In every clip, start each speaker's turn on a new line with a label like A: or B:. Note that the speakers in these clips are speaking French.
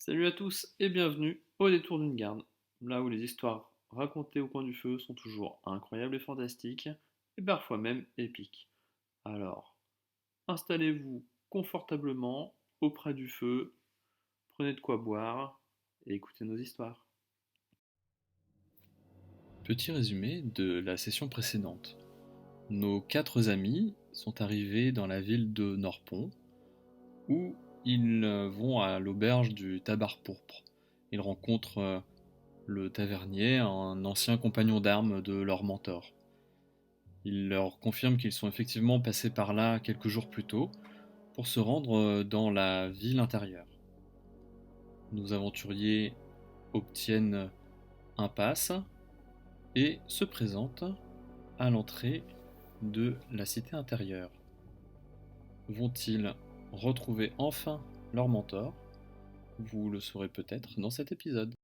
A: Salut à tous et bienvenue au détour d'une garde, là où les histoires racontées au coin du feu sont toujours incroyables et fantastiques, et parfois même épiques. Alors, installez-vous confortablement auprès du feu, prenez de quoi boire et écoutez nos histoires. Petit résumé de la session précédente. Nos quatre amis sont arrivés dans la ville de Norpont, où ils vont à l'auberge du Tabar Pourpre. Ils rencontrent le tavernier, un ancien compagnon d'armes de leur mentor. Il leur confirme qu'ils sont effectivement passés par là quelques jours plus tôt pour se rendre dans la ville intérieure. Nos aventuriers obtiennent un pass et se présentent à l'entrée de la cité intérieure. Vont-ils retrouver enfin leur mentor? Vous le saurez peut-être dans cet épisode.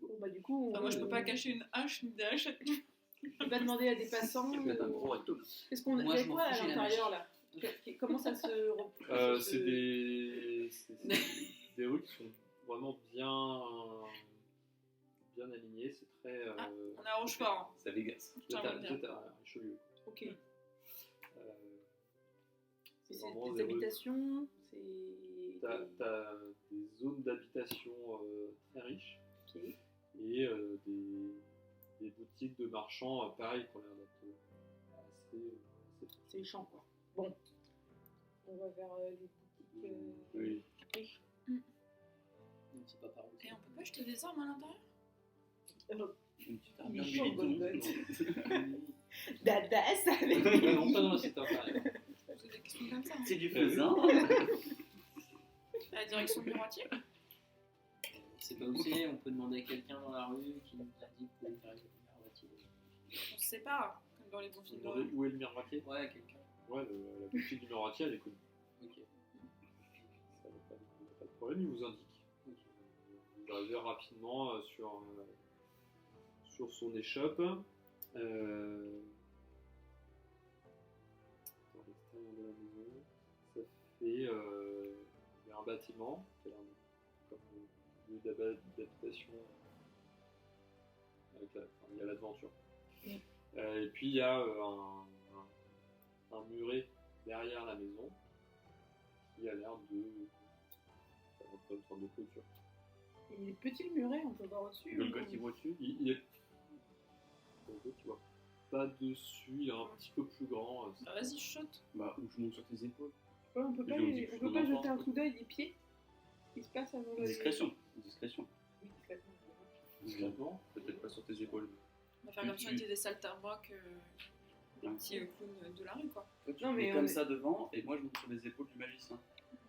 B: Bon, bah, du coup,
C: Enfin, moi, je peux pas cacher une hache ni des hachettes.
B: je vais pas demander à des passants. Qu'est-ce qu'on
D: Moi,
B: a
D: je m'en
B: quoi à
D: fous, j'ai la
B: l'intérieur là? Comment ça se.
A: C'est des rues qui sont vraiment bien alignées. C'est très.
C: Ah, on est à Rochefort.
D: Ça Vegas.
A: Vous êtes à Richelieu.
B: Ok.
A: Euh,
B: C'est
A: vraiment
B: des
A: des rues.
B: habitations.
A: T'as des zones d'habitation très riches
B: Ok.
A: et des boutiques de marchands, pareil, qui ont l'air d'être assez.
B: C'est les champs quoi. Bon. On va vers des boutiques.
A: Oui.
B: riches.
D: Donc, c'est pas par où.
C: Et on peut pas jeter des armes à l'intérieur?
D: Une petite
B: Il
D: armure
B: est chaud,
D: militant.
B: Dada, ça avec.
A: Non, pas dans la cité intérieure.
C: C'est des questions comme ça.
D: C'est du faisan.
C: À la direction du droitier?
D: C'est pas où c'est, on peut demander à quelqu'un dans la rue qui nous indique où est arrivé le miroitier.
C: On se sépare, comme dans les bons
A: Vous
C: films
A: demandez
C: d'horreur.
A: où est le miroitier?
D: Ouais, quelqu'un.
A: Ouais, la boutique du miroitier, elle est connue.
D: Ok.
A: Ça n'a pas de problème, il vous indique. Vous arrivez rapidement sur son échoppe. Dans l'extérieur de la maison, ça fait. Il y a un bâtiment qui a l'air comme lieu d'habitation. Il y a l'aventure. Et puis il y a un muret derrière la maison qui a l'air de. Ça représente une sorte de clôture.
B: Il est petit le muret, on peut voir au-dessus.
A: Golgoth, il voit dessus. Il est. Golgoth, tu vois pas dessus, il est un petit peu plus grand.
C: Bah, vas-y, chuchote.
D: Bah, où je monte sur tes épaules.
B: Ouais, on peut pas,
D: Et puis on dit que je suis
B: on peut pas
D: ton
B: jeter
D: enfant.
B: un coup d'œil des pieds. Il se passe avant le.
D: Discrétion. Discrétion.
B: Oui, discrètement.
A: Discrètement.
D: Peut-être pas sur tes épaules.
C: On va faire comme si on était des saltimbanques, des petits clowns de la rue, quoi.
D: Toi, tu
B: Non,
D: te
B: mais
D: mets
B: on
D: comme
B: est-
D: ça devant, et moi je monte sur les épaules du magicien.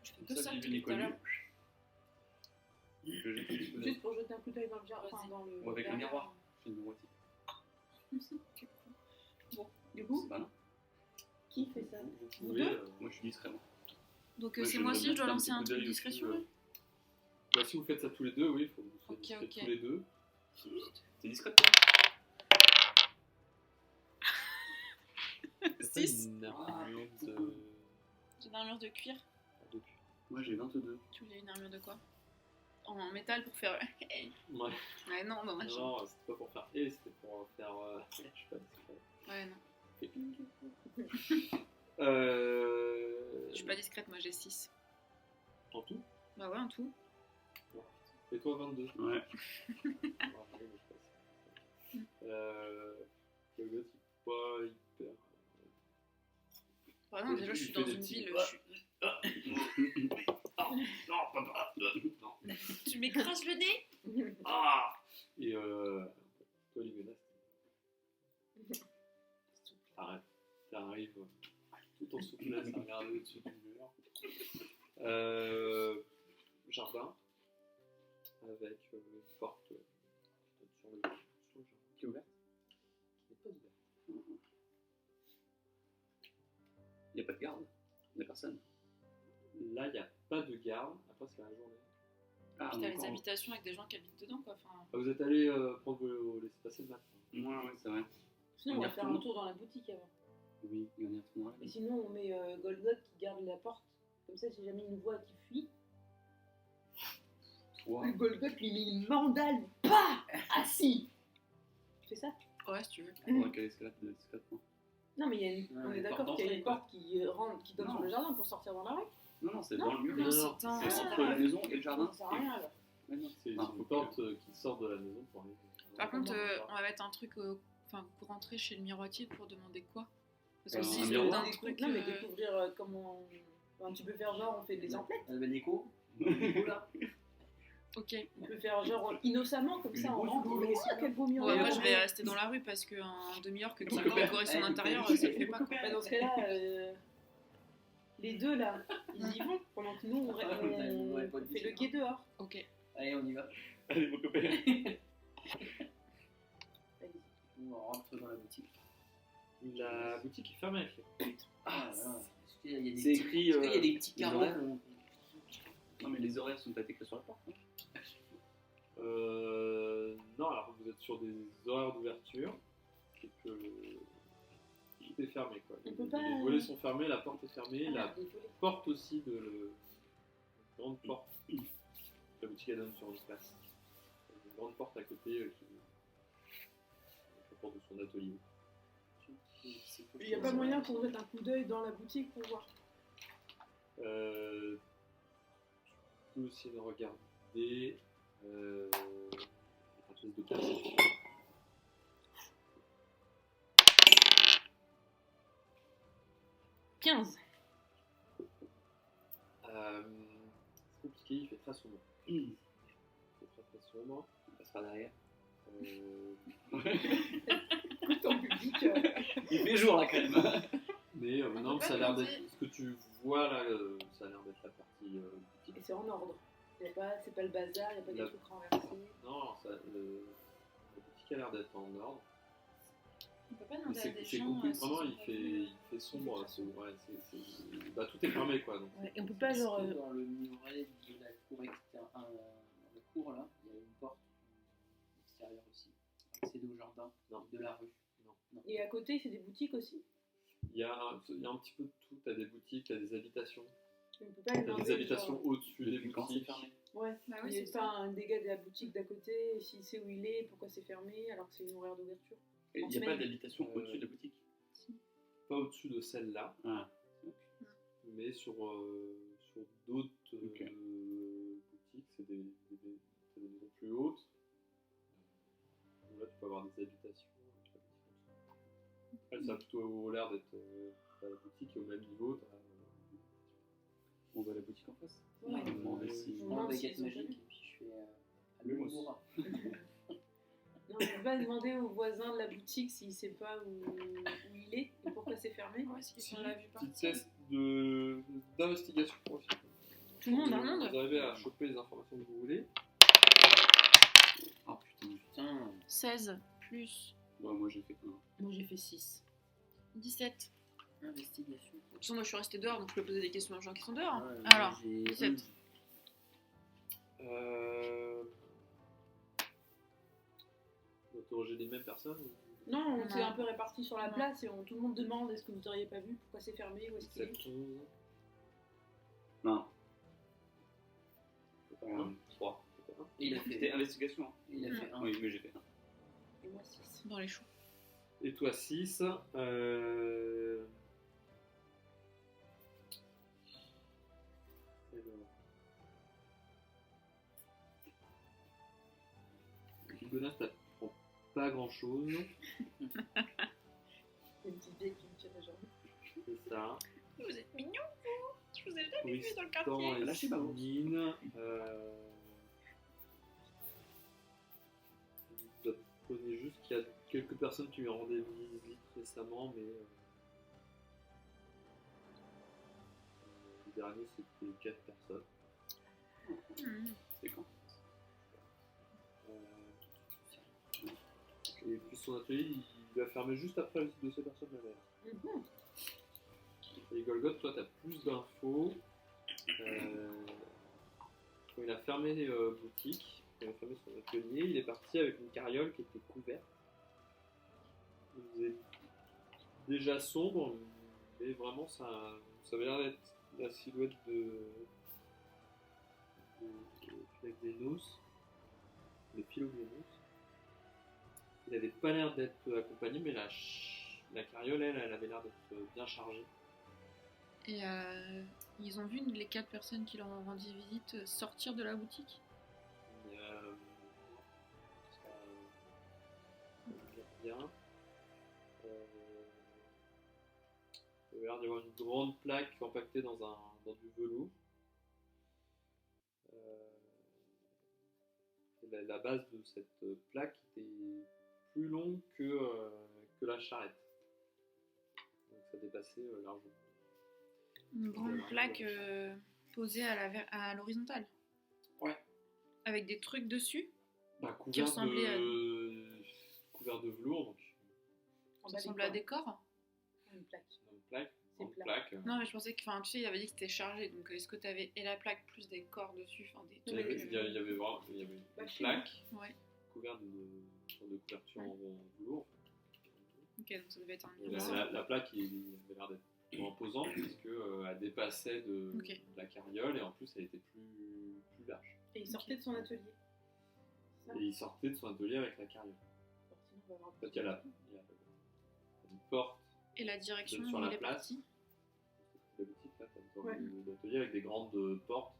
C: Je fais
D: Comme
C: que ça
D: j'ai vu
C: depuis tout à
D: l'inconnu.
C: l'heure.
D: Je jette un petit peu
B: Juste pour jeter un coup d'œil dans le jardin.
C: Vas-y.
B: Dans le.
D: Ou avec le
B: derrière.
D: miroir. C'est le miroitier.
B: Du coup,
D: C'est pas là.
B: qui fait ça?
A: Vous
B: Vous
A: pouvez.
B: deux
D: Moi je suis distrait. Moi.
C: Donc
D: Ouais,
C: c'est
D: je
C: moi
D: voudrais
C: aussi,
D: bien
C: je dois
D: faire un
C: lancer
D: petit
C: un
D: coup
C: truc de
D: d'œil
C: discrétion
D: aussi,
C: là.
A: Bah, si vous faites ça tous les deux, oui, il faut que vous soyez
C: Ok,
A: discrets
C: ok.
A: tous les deux.
D: T'es discret?
A: C'est pas
C: 6.
A: une armure de.
C: J'ai une armure de cuir.
D: Moi j'ai 22.
C: Tu voulais une armure de quoi? En métal pour faire.
A: Ouais.
C: Ouais, non, non, machin.
A: Non, c'était pas pour faire et, c'était pour faire. Je sais pas discret.
C: Ouais, non. Je suis pas discrète, moi j'ai 6.
A: En tout.
C: Bah ouais, en tout.
A: Et toi 22.
D: Ouais.
A: Golgoth, il est pas hyper.
C: Bah non, déjà je suis dans une ville.
D: Non, papa. Non.
C: Tu m'écrases le nez?
D: Ah.
A: Et toi, Ligona, t'arrives tout en souplesse à regarder au-dessus du mur. Jardin avec une porte sur le jardin qui est ouverte, qui n'est pas ouverte.
D: Il n'y a pas de garde. Il n'y a personne.
A: Là, il n'y a pas de garde. Après, c'est la journée.
C: Puis t'as les
E: encore.
C: habitations avec des gens qui habitent dedans, quoi. Enfin,
A: Ah, vous êtes allé prendre vos laissez-passer le matin.
E: Ouais, c'est vrai.
B: Sinon, on
E: On y
B: va faire un
E: retourne.
B: tour dans la boutique avant.
E: Oui, il y en a tout
B: Et sinon, on met Golgot qui garde la porte. Comme ça, si jamais il nous voit et qu'il fuit,
E: Trois.
B: le Golgot lui met une mandale. Pas assis. Tu fais ça?
C: ouais, si tu veux.
E: Pour quelle escalade de escalade, hein.
B: Non, mais il y a une...
D: Ouais,
B: on est
D: une
B: d'accord
D: porte
B: qu'il y a une
D: d'entrée,
B: porte qui rentre, qui donne
E: Non.
B: sur le jardin pour sortir dans la rue.
E: Non, c'est
B: Non.
E: dans le mur.
C: Non,
A: non,
C: c'est un.
E: C'est entre la maison et le jardin.
B: Ça sert à rien alors.
E: Ouais, non,
A: C'est
E: Ah,
A: une
E: donc,
A: porte qui sort de la maison pour aller.
C: Par contre, on va mettre un truc. Enfin, pour rentrer chez le miroitier pour demander quoi? Parce que
E: Un
C: si c'est
E: miroir.
C: un truc.
B: Non, mais découvrir comment. Enfin, tu peux faire genre, on fait des emplettes.
D: La belle écho. Là.
C: Ok.
B: On peut faire genre innocemment, comme ça,
E: Une
B: on
E: grosse
B: rentre.
E: boule.
B: Oh, quel beau miroir.
C: Ouais, moi je vais rester dans la rue parce qu'un demi-orc qui va décorer son
D: Ouais,
C: intérieur,
D: copain.
C: ça le fait pas. Quoi.
B: Bah, dans ce cas-là, les deux là, ils y vont pendant que nous on fait le guet dehors.
C: Ok.
D: Allez, on y va.
A: Allez, mon copain.
D: On rentre dans la boutique.
A: La boutique est fermée avec les
D: Ah, voilà. Est-ce qu'il y a des
E: C'est
D: petits-
E: écrit.
D: est-ce qu'il y a des petits
E: les
D: carreaux.
E: horaires. Non, mais les horaires sont peut-être écrits sur la porte. hein.
A: Non, alors vous êtes sur des horaires d'ouverture. C'est que tout est fermé quoi.
B: On peut pas,
A: Les volets sont fermés, la porte est fermée, la
B: Désolé.
A: porte aussi de la grande porte. La boutique elle donne sur une place. Il y a une grande porte à côté qui la porte de son atelier.
B: Il n'y a pas moyen qu'on jette un coup d'œil dans la boutique pour voir.
A: Tu peux aussi le regarder. Un test de perception.
B: « 15 ».
A: C'est compliqué, il fait très sombre. Il fait très sombre.
E: Il passera derrière.
B: Écoute, en public,
E: Il fait jour là quand même.
A: Mais
C: On
A: non,
C: peut
A: ça a
C: pas
A: l'air
C: demander-
A: d'être. Ce que tu vois là, ça a l'air d'être la partie boutique.
B: et c'est en ordre. C'est pas le bazar, il n'y a pas
A: La-
B: des trucs renversés.
A: Non, la boutique a l'air d'être en ordre.
C: On peut pas
A: Mais
C: demander à
A: c'est
C: des
A: c'est
C: gens.
A: compliqué,
C: s'ils
A: vraiment,
C: ont
A: il
C: pas
A: fait,
C: vu.
A: il fait sombre. Bah, tout est fermé quoi. Donc.
B: Ouais, et on peut pas genre.
D: Est-ce que dans le muret de la cour extérieure, dans la cour là, il y a une porte extérieure aussi. Accéder au jardin
A: Non.
D: de la rue.
B: Et à côté, c'est des boutiques aussi.
A: Il y a un petit peu de tout. T'as des boutiques, t'as des habitations.
B: On peut pas
A: T'as
B: demander,
A: des habitations
B: genre,
A: au-dessus des
E: Depuis quand c'est
A: boutiques.
E: fermé?
B: Ouais,
C: Bah
B: il
C: oui,
B: n'y a
C: c'est
B: pas
C: ça.
B: un dégât de la boutique d'à côté, et s'il sait où il est, pourquoi c'est fermé, alors que c'est une horaire d'ouverture.
E: Et il n'y a
B: semaine.
E: pas d'habitation au-dessus de la boutique.
A: Pas au-dessus de celle-là,
E: Ah.
A: mais sur d'autres
E: Ok.
A: boutiques, c'est t'as des maisons plus hautes. Donc là, tu peux avoir des habitations. Après, ça a plutôt l'air d'être la boutique est au même niveau.
E: On va à la boutique en face.
B: Ouais.
E: On va demander si.
B: On
D: Je prends la
B: demande
D: baguette
B: s'ils ont
D: magique
B: jamais.
D: et puis je fais le
E: Mousse.
D: bourrin.
B: Non, on peut pas demander au voisin de la boutique s'il sait pas où il est et pourquoi c'est fermé.
C: Ouais, si on l'a vu
A: Petit
C: partir.
A: test d'investigation aussi.
B: Tout le monde,
C: Tout
B: hein.
C: le monde.
A: Vous arrivez à choper les informations que vous voulez.
E: Ah putain.
D: Putain,
C: 16 plus
E: Ouais, moi j'ai fait un.
B: Moi j'ai fait 6.
C: 17.
D: investigation.
C: De toute façon, moi je suis restée dehors donc je peux poser des questions aux gens qui sont dehors.
D: Ouais,
C: Alors,
D: j'ai
C: 17.
D: 11.
A: Vous interrogez les mêmes personnes ou-
B: Non, on
C: Non.
B: s'est un peu répartis sur la
C: Non.
B: place et tout le monde demande est-ce que vous n'auriez pas vu, pourquoi c'est fermé, où est-ce qu'il est.
A: 7, 11,
E: Non.
A: 3.
D: Et il a
E: C'était
D: fait,
E: investigation. hein.
D: il a fait un.
E: Oui, mais j'ai fait un.
B: Et moi 6.
C: Dans les choux.
A: Et toi 6. Gonas t'apprends pas grand chose,
B: Une petite vieille qui me tire la jambe.
A: c'est ça.
C: Vous êtes mignons, vous. Je vous ai jamais vu dans le
A: Tristan
C: quartier.
A: et
E: Lâchez ma bourse.
A: Céline, vous apprenez juste qu'il y a quelques personnes qui lui ont rendu visite récemment, mais le dernier c'était 4 personnes.
C: Mhm.
E: C'est quand?
A: Et puis son atelier il va fermer juste après la visite de ces personnes-là.
B: Mhm.
A: Et Golgoth, toi t'as plus d'infos.
F: quand il a fermé boutique, il a fermé son atelier, il est parti avec une carriole qui était couverte. Il faisait déjà sombre, mais vraiment ça avait l'air d'être la silhouette avec des noces, des Philogénos. Il n'avait pas l'air d'être accompagné, mais la carriole, elle avait l'air d'être bien chargée.
C: Et ils ont vu les 4 personnes qui leur ont rendu visite sortir de la boutique.
F: Il y a, bien. Il avait l'air d'y avoir une grande plaque empaquetée dans du velours. Et la base de cette plaque était plus longue que la charrette. Donc ça dépassait largement.
C: Une grande plaque posée à l'horizontale.
F: Ouais.
C: Avec des trucs dessus.
F: Qui
C: ressemblaient à...
F: couvert de velours, donc
C: Ça ressemble à des corps.
B: Une plaque.
F: une plaque.
B: C'est
F: Une
B: plat.
F: plaque.
C: Non, mais je pensais que, tu sais, il avait dit que c'était chargé. Donc, est-ce que tu avais et la plaque plus des corps dessus, des
F: Il y avait,
C: trucs.
F: il y avait vraiment une
B: Bah,
F: plaque
C: Ouais.
F: couverte de couverture en velours.
C: Ok, donc ça devait être un
F: Et
C: miroir.
F: la plaque, il avait l'air d'être imposante puisque elle dépassait de
C: Ok.
F: la carriole et en plus elle était plus large.
B: Et il sortait de son atelier. C'est ça.
F: Et il sortait de son atelier avec la carriole.
B: Bon, sinon, on va avoir
F: En fait, il y a une porte
C: Et la direction
F: sur
C: où
F: la
C: il est
F: place.
C: parti.
F: de la boutique, là, t'as une sorte
B: Ouais.
F: d'atelier avec des grandes portes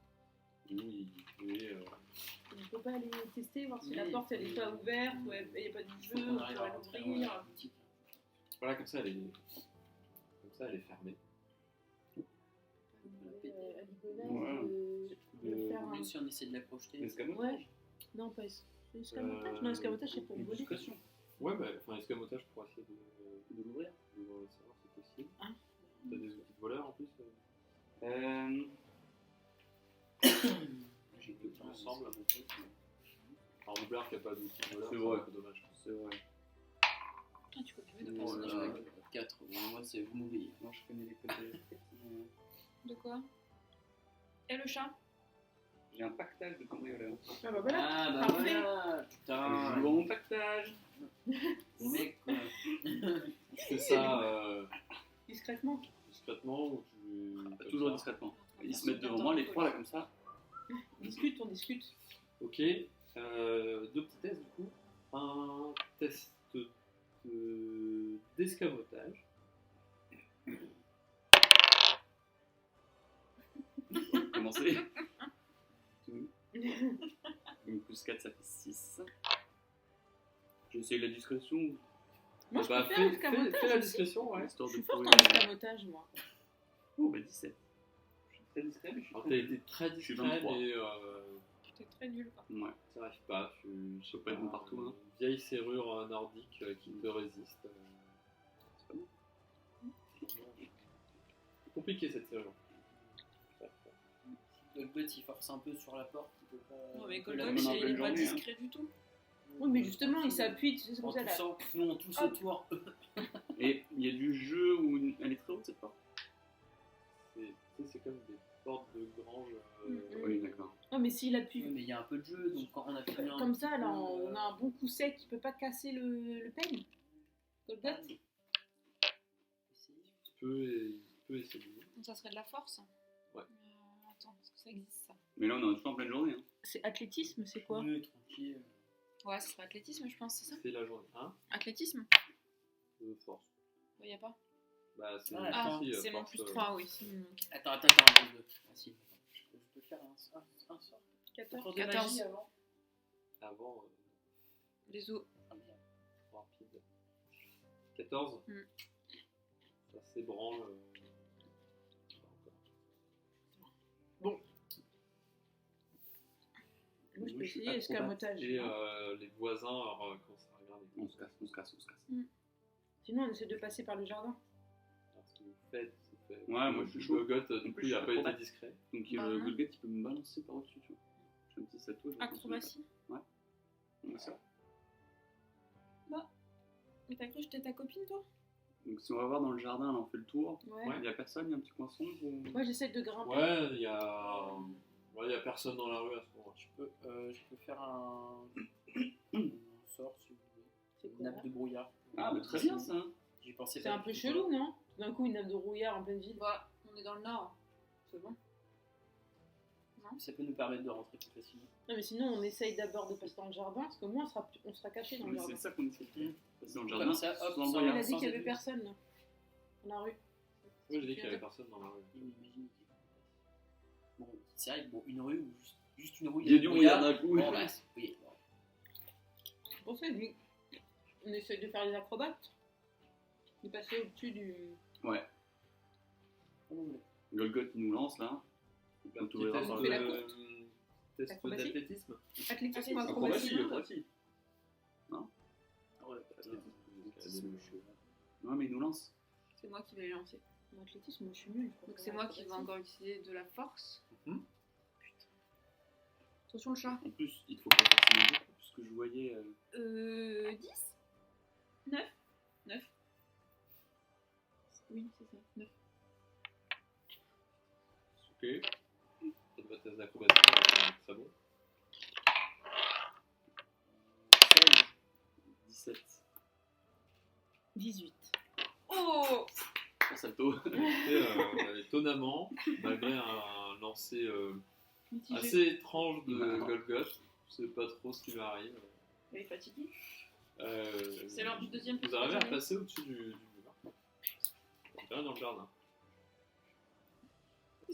F: où il pouvait.
B: On ne peut pas aller tester, voir si
D: Oui,
B: la porte elle n'est
D: oui.
B: pas ouverte, ou il n'y a pas de
D: Faut
B: jeu,
D: qu'on
B: on
D: arrive
B: pourrait
D: à rentrer dans
B: l'ouvrir.
D: la boutique.
F: Voilà, comme ça elle est fermée.
B: À Ligonade,
E: Ouais.
B: de faire un...
D: Même si on essaie de la projeter.
E: L'escamotage.
B: Ouais. Non, pas escamotage. Non, escamotage c'est pour
E: Une
B: voler.
E: discrétion.
F: Ouais, bah, enfin, escamotage pour essayer
E: De l'ouvrir.
F: de savoir si c'est possible.
B: Ah.
F: T'as des outils de voleur en plus
E: J'ai deux
F: Il me semble. Alors, Roublard qui n'a pas d'outils de voleur,
E: C'est
F: c'est
E: vrai.
F: un peu dommage.
E: C'est vrai.
C: Putain, tu connais de
D: Oh là
C: personnages.
D: là, 4. Moi, c'est vous m'oubliez.
E: Moi, je connais les côtés.
C: De quoi? Et le chat?
E: J'ai un pactage de cambrioleur.
B: Ah bah voilà.
D: Ah bah
B: Parfait.
D: voilà.
E: Je
D: Putain.
E: joue à mon pactage.
D: Mec, quoi.
F: C'est ça
B: Discrètement.
F: discrètement ou tu.
E: Toujours discrètement. Ils se mettent devant moi, les trois là comme ça.
B: On discute.
F: Ok, deux petits tests du coup. Un test d'escamotage.
E: Commencer. Donc plus 4, ça fait 6. J'ai essayé la discrétion,
B: Moi je
F: Bah,
B: peux faire
F: fais
B: l'escamotage
F: la
B: aussi.
F: discrétion, ouais.
E: histoire
B: Je
E: de
B: suis forte
E: trouver.
B: en escamotage moi.
E: Oh, bah 17. Je suis très discret, mais je suis
F: Alors,
E: très
F: t'as été très
E: Je suis
F: discret,
E: 23.
F: mais
C: T'es très nul, quoi.
E: Ouais.
F: ça n'arrive pas.
E: Je peux pas être bon partout, hein.
F: Une vieille serrure nordique qui te résiste.
E: C'est pas bon.
F: C'est compliqué cette serrure.
D: Golbet, il force un peu sur la porte. Il peut pas.
C: Non, mais
D: il peut la
C: Golgoth,
E: même
C: il
E: en
C: est
E: pleine
C: pas
E: journée, hein.
C: discret du tout.
B: Oui mais justement il s'appuie, tu sais, c'est
D: En
B: comme ça là.
D: toussant, nous on tousse
B: Hop.
D: autour.
E: Et il y a du jeu où elle est très haute cette porte.
F: C'est comme des portes de grange.
E: Oui, d'accord.
B: Non mais s'il
D: Oui,
B: appuie
D: mais il y a un peu de jeu, donc quand on a fait un.
B: comme ça là, on a un bon coup sec qui peut pas casser le peigne. Golgoth.
F: Il peut essayer.
C: Donc ça serait de la force.
F: Ouais.
C: Attends, est-ce que ça existe ça?
E: Mais là, on est toujours en pleine journée. Hein.
B: C'est athlétisme, c'est quoi?
D: Oui, tranquille.
C: Ouais, ça serait athlétisme, je pense, c'est ça?
F: C'est la journée 1
C: Athlétisme?
F: de force.
C: Il y a pas.
F: Bah, c'est
D: Ah,
C: Ah,
F: aussi,
C: c'est mon
F: force,
C: plus 3, oui. c'est mon- ok.
D: Attends, un peu. Ah, si. Je peux faire un sort.
B: 14.
D: Tour de
C: 14.
D: magie avant.
F: avant
C: Les os.
D: Ah, bien.
F: rapide. 14
C: Mm.
F: Ça s'ébranle.
B: Moi je peux
E: Moi, je suis
B: essayer escamotage.
F: Et les voisins commencent à regarder.
E: On se casse.
B: Sinon on essaie de passer par le jardin.
F: Alors, ce que vous faites, c'est fait.
E: Ouais, moi, je suis chaud.
F: Gogoth,
E: En
F: du coup,
E: plus,
F: il
E: je
F: a
E: suis
F: pas été
E: acrobate.
F: discret.
E: Donc
C: Bah,
E: le
C: non.
E: Golgat, il peut me balancer par-dessus, tu vois. J'ai un petit sato. je pense que
C: Acrobatie.
E: c'est ça.
C: Mais t'as cru que j'étais ta copine, toi?
E: Donc si on va voir dans le jardin, là, on fait le tour.
B: Ouais.
F: Ouais.
E: Il y a personne, il y a un petit coin sombre ou...
B: Moi j'essaie de grimper.
F: Ouais, il y a Il n'y a personne dans la rue à ce moment-là.
D: Je peux faire un sort si vous voulez.
B: C'est
D: Une
B: quoi,
D: nappe
B: là
D: de brouillard.
E: Ah, mais très bien ça.
D: J'y pensais
B: C'est
D: pas
B: un peu
D: du tout,
B: chelou, non? Tout d'un coup, une nappe de rouillard en pleine ville.
C: Bah, on est dans le nord. C'est bon.
D: quoi. Ça peut nous permettre de rentrer plus facilement.
B: Non, mais sinon, on essaye d'abord de passer dans le jardin, parce que moi, on sera caché dans le
E: Mais
B: jardin.
E: c'est ça qu'on essaie de faire. Passer dans le jardin.
D: Comme ça, hop,
E: sans
D: sans
B: Il
E: moyen.
B: a dit
D: sans
B: qu'il y avait
D: aider.
B: personne, là, dans la rue.
F: Moi, j'ai dit qu'il n'y avait personne dans la rue.
D: Imagine. Bon, c'est vrai que bon, une rue ou juste une rue.
E: Il y a du brouillard d'un coup.
D: Bon, bah, oui, bon.
B: C'est pour ça que on essaye de faire les acrobates. De passer au-dessus du...
E: Ouais.
D: Bon,
E: Golgoth il nous lance là. On peut
F: Petit
E: ouvrir
F: test
B: on fait la
F: de-
B: course.
F: test
B: Acrobatie.
F: d'athlétisme.
B: Athlétisme,
E: Acrobatie,
B: acrobatie.
E: acrobatie. Non.
D: Ah ouais,
E: Non, mais il nous lance.
C: C'est moi qui vais les lancer.
B: En athlétisme, moi, je suis nulle.
C: Donc c'est moi qui vais encore utiliser de la force.
F: Mhm.
C: Putain. Attention le chat.
E: En plus, il te faut pas forcément beaucoup, puisque je voyais.
C: 10 9 9. Oui, c'est ça. 9.
F: Ok. Faites votre test d'acrobatie, c'est bon.
E: 17.
B: 18.
C: Oh
E: Pour salto.
F: Et, étonnamment, malgré un lancer assez étrange de Golgoth, je sais pas trop ce qui m'arrive.
C: Elle est fatiguée.
F: Euh,
C: C'est l'heure du deuxième.
F: Vous arrivez à
C: déjeuner.
F: passer au-dessus du mur. Vous arrivez dans le jardin.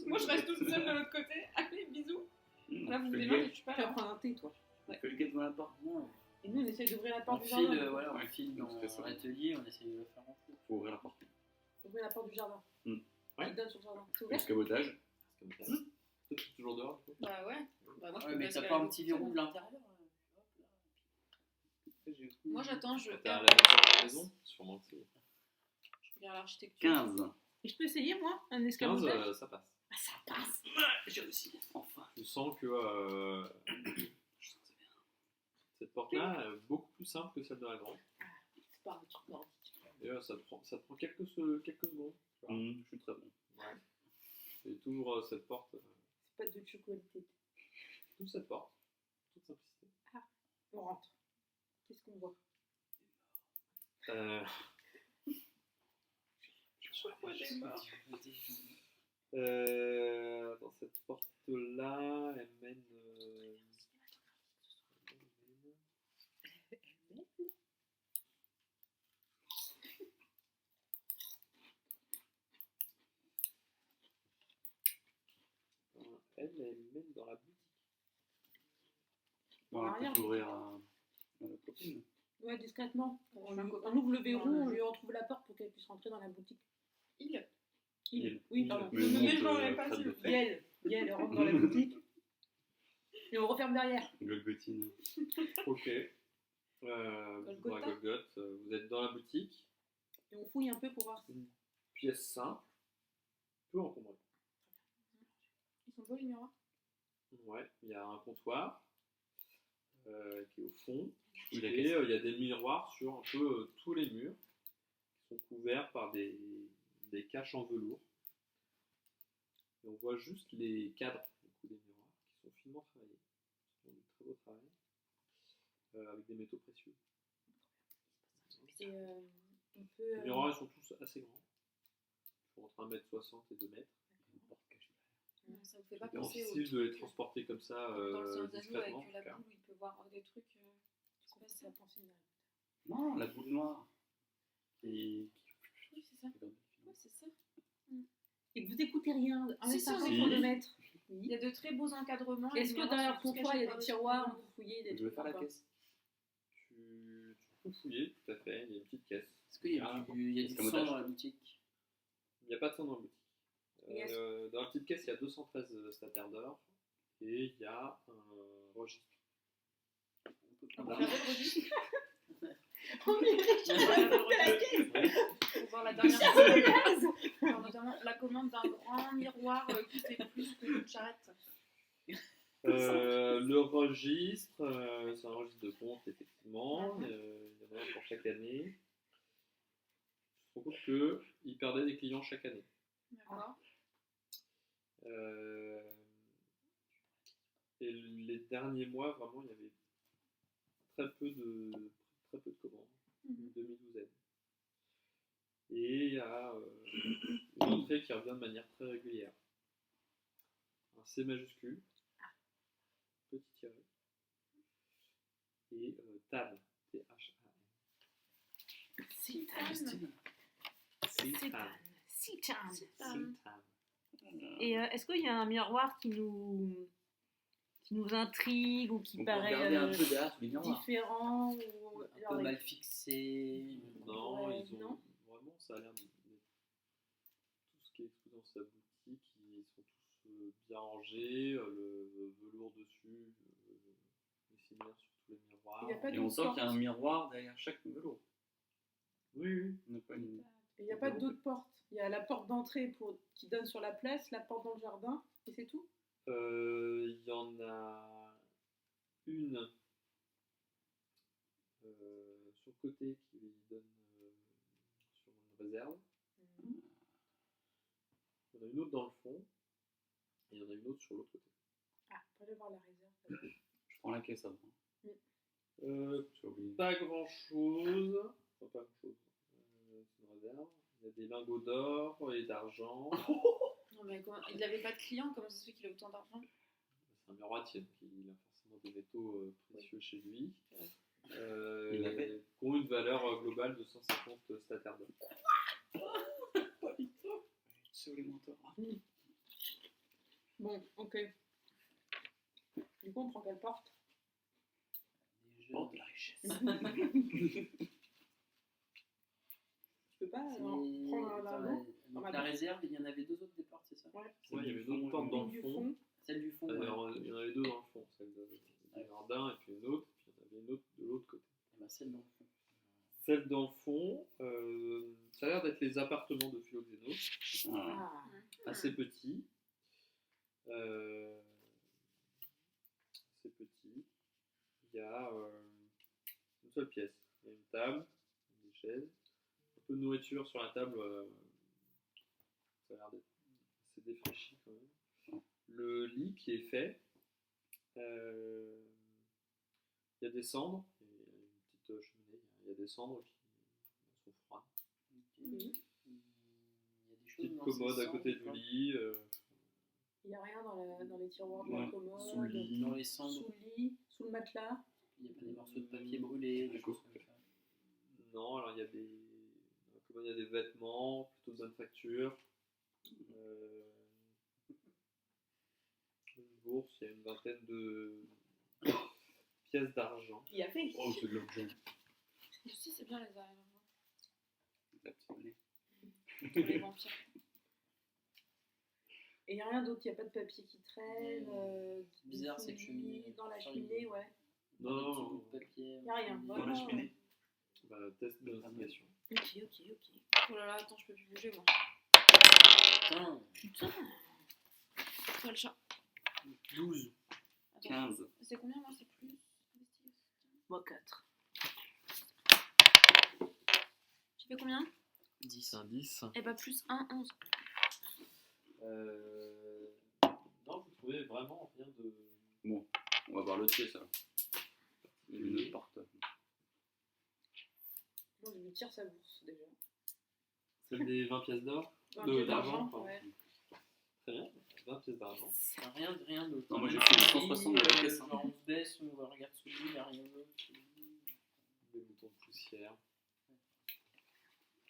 C: Moi je reste toute seule de l'autre côté. Allez, bisous. Là vous
E: Fais
C: me
E: le
C: démarrez,
E: guet.
C: je suis pas
B: Tu vas
C: là.
B: prendre un thé, toi.
E: Fais le guet devant la porte.
D: non.
B: Et nous, on essaye d'ouvrir la
D: On
B: porte du
D: file,
B: jardin.
D: voilà, on
E: Ouais.
D: file dans
E: Donc, c'est ça.
D: l'atelier, on essaye de le faire rentrer.
E: Faut ouvrir la porte.
B: Ouvrir la porte du jardin.
E: Hmm.
F: Ouais.
B: Qui donne sur le jardin. C'est ouvert?
E: Escabotage.
F: Comme ça. Toi, tu es toujours dehors du coup.
C: Bah ouais. Bah, moi, je
D: Ouais,
C: peux
D: mais
C: passer
D: t'as
C: à
D: pas
C: la
D: un petit
C: maison.
D: verrou de l'intérieur hop là.
C: Moi j'attends, je
F: T'es à
C: regarde
F: la maison. Sûrement que c'est.
C: Je regarde l'architecture.
E: 15.
B: Et je peux essayer, moi, un
F: 15,
B: escamotage?
F: ça passe.
B: Ah, ça passe.
E: J'ai réussi. Enfin.
F: Tu sens que
E: Je sentais bien.
F: cette porte-là est beaucoup plus simple que celle de la grande.
B: C'est pas un truc nordique.
F: Et ça te prend quelques secondes. Tu vois.
E: Je suis très bon.
F: Ouais. Et t'ouvres cette porte.
B: C'est pas de chocolaté.
F: Toute cette porte. Toute simplicité.
B: On rentre. Qu'est-ce qu'on voit?
F: Euh,
C: Pourquoi j'ai mort
F: dans cette porte-là, elle mène. Elle mène dans la boutique.
E: Bon, on
B: arrière,
E: peut ouvrir à la copine.
B: Ouais, discrètement. On,
C: Je suis un
B: lui-
C: copain.
B: on ouvre le verrou,
C: Non,
B: on
C: je-
B: lui retrouve la porte pour qu'elle puisse rentrer dans la boutique.
C: Il.
B: Oui, pardon.
E: Mais
C: Ne
E: non,
C: me mélangez pas,
E: traite
C: s'il
E: de
C: vous
E: fait.
C: plaît.
B: Elle rentre dans la boutique. Et on referme derrière.
E: Golgotine.
F: Ok. Vous êtes dans la
B: Golgotha.
F: Golgoth, vous êtes dans la boutique.
B: Et on fouille un peu pour voir.
F: Une pièce simple, peu encombrée.
C: Ils sont beaux les miroirs.
F: Ouais, il y a un comptoir qui est au fond.
E: Oui, la
F: Et
E: caisse.
F: il y a des miroirs sur un peu tous les murs qui sont couverts par des caches en velours. Et on voit juste les cadres du coup, des miroirs qui sont finement travaillés. Ce sont du très beau travail avec des métaux précieux.
B: Et on peut.
F: Les miroirs ils sont tous assez grands. Ils font entre 1m60 et 2 mètres.
C: Non, ça vous fait pas
F: C'est
C: penser au
F: difficile de les
C: truc,
F: transporter comme ça
C: dans le Seigneur des Anneaux
F: discrètement.
C: avec la boule où il peut voir des trucs.
B: Je sais pas si ça pense une arme.
E: Non, la boule noire. Qui...
C: Oui, c'est ça. Ouais, c'est ça.
B: Et que vous écoutez rien. Un
C: Si,
B: mètre
C: si,
B: 50
E: si.
B: sur 2 mètres.
C: Il y a de très beaux encadrements.
B: Est-ce
C: les
B: que
C: miroirs
B: derrière
C: sont
B: le
C: tous
B: comptoir, il y a
C: cachés
B: des
C: par
B: tiroirs
C: dessus.
B: où vous fouillez des
E: Je vais
B: trucs
E: faire la
B: ou pas?
E: caisse.
F: Tu peux fouiller, tout à fait. Il y a une petite caisse.
D: Est-ce qu'il y a du
E: Escamotage.
D: sang dans la boutique?
F: Il n'y a pas de sang dans la boutique.
B: Yes.
F: Dans la petite caisse, il y a 213 stataires d'or et il y a un registre.
C: On peut
F: Voilà.
C: faire le registre.
B: On mérite la caisse.
C: Pour voir la dernière commande. Alors, notamment la commande d'un grand miroir qui fait plus qu'une charrette.
F: Le registre, c'est un registre de compte, effectivement. Il y en a un pour chaque année. Je me rends compte qu'il perdait des clients chaque année.
C: D'accord.
F: Et les derniers mois, vraiment, il y avait très peu de commandes, une demi-douzaine. Et il y a une entrée qui revient de manière très régulière. Un C majuscule, petit tiré, et TAN, T-H-A-N.
C: Citan.
F: Citan.
B: Et est-ce qu'il y a un miroir qui nous intrigue ou qui
E: On peut
B: paraît
E: regarder un peu derrière tous les miroirs.
B: différent ou...
D: Un
B: alors,
D: peu mal fixé.
F: Non,
B: Ouais,
F: ils ont
B: non.
F: vraiment, ça a l'air de tout ce qui est exposé dans sa boutique, ils sont tous bien rangés, le velours dessus est similaire sur tous les miroirs.
B: Il y a pas
E: Et on
B: d'autres
E: sent qu'il y a un
B: portes.
E: miroir derrière chaque velours.
F: Oui.
E: On n'a pas une...
B: Il n'y a pas d'autres portes. Il y a la porte d'entrée qui donne sur la place, la porte dans le jardin, et c'est tout.
F: Il y en a une sur le côté qui donne sur une réserve. Il y en a une autre dans le fond, et il y en a une autre sur l'autre côté.
B: Ah, on peut aller voir la réserve.
E: Je prends la caisse avant. J'ai oublié.
F: Pas grand chose. Enfin, pas grand chose. C'est une réserve. Il y a des lingots d'or et d'argent.
C: Non, mais il n'avait pas de clients, comment ça se fait qu'il a autant d'argent?
F: C'est un miroitier, donc il a forcément des métaux précieux chez lui.
E: Il avait.
F: Qui ont une valeur globale de 150 stataires d'or.
E: Pas du tout. C'est les mentors.
B: Bon, ok. Du coup, on prend quelle porte?
E: Porte de la richesse.
B: Je peux pas
D: C'est-
B: prendre un lingot?
D: Donc la réserve, il y en avait deux autres des portes, c'est ça?
B: Ouais.
F: Ouais, il y avait d'autres portes dans le
B: Du
F: fond.
B: fond.
D: Celle du fond.
F: Alors, il y en avait deux dans le fond, celle du jardin et puis une autre, puis il y en avait une autre de l'autre côté.
D: Et ben, celle dans le fond.
F: Celle dans le fond, ça a l'air d'être les appartements de Philoxénos,
B: Ah.
F: assez petits. Assez petits. Il y a une seule pièce. Il y a une table, des chaises, un peu de nourriture sur la table. Ça a l'air d'être assez défraîchi quand même. Le lit qui est fait. Il y a des cendres, il y a une petite cheminée, il y a des cendres qui sont froides.
D: Il y a des choses
F: Petite
D: dans
F: commode
D: ces
F: à côté
D: cendres,
F: du lit.
B: Il n'y a rien dans les tiroirs de
E: Ouais.
B: la commode,
E: Sous le lit.
D: Dans les cendres,
B: sous le lit, sous le matelas.
D: il n'y a pas des morceaux de papier brûlés, des choses comme ça.
F: Non, alors il y a des. Dans la commode, il y a des vêtements, plutôt de bonne facture. Une bourse, il y a une vingtaine de pièces d'argent.
B: Il y a fait.
E: Oh, c'est de l'argent.
C: Aussi, c'est bien les arènes
E: La petite monnaie.
C: pour les vampires.
B: Et il n'y a rien d'autre, il n'y a pas de papier qui traîne.
D: Bizarre,
B: sous
D: cette
B: le lit,
D: cheminée.
B: dans la
D: Sur
B: cheminée,
D: les-
B: ouais.
F: Non,
D: Des
F: non,
D: petits
F: non.
D: bouts de papier.
B: Il n'y a rien.
E: Dans la
B: Vraiment.
E: cheminée.
F: Bah, test d'investigation.
B: Ok.
C: Oh là là, attends, je peux plus bouger moi.
D: Putain,
C: Putain. Toi le chat.
D: 12.
C: Attends,
E: 15.
C: c'est combien moi? C'est plus
B: Moi, 4.
C: Tu fais combien?
D: 10.
A: Un 10.
C: Eh bah plus 1, 11.
F: Non, vous trouvez vraiment rien de.
E: Bon, on va voir l'autre pièce alors. Une autre porte.
B: Moi, je lui tire sa bourse déjà.
F: Celle des 20 pièces d'or.
B: 20
F: De-
B: pièces
F: d'argent, pardon.
B: ouais.
F: Très bien, 20 pièces d'argent.
D: Rien d'autre.
E: Non, moi, j'ai fait 160 de la caisse, hein.
D: Genre on se baisse, on regarde sous le lit, il n'y a rien d'autre.
F: Des boutons de poussière.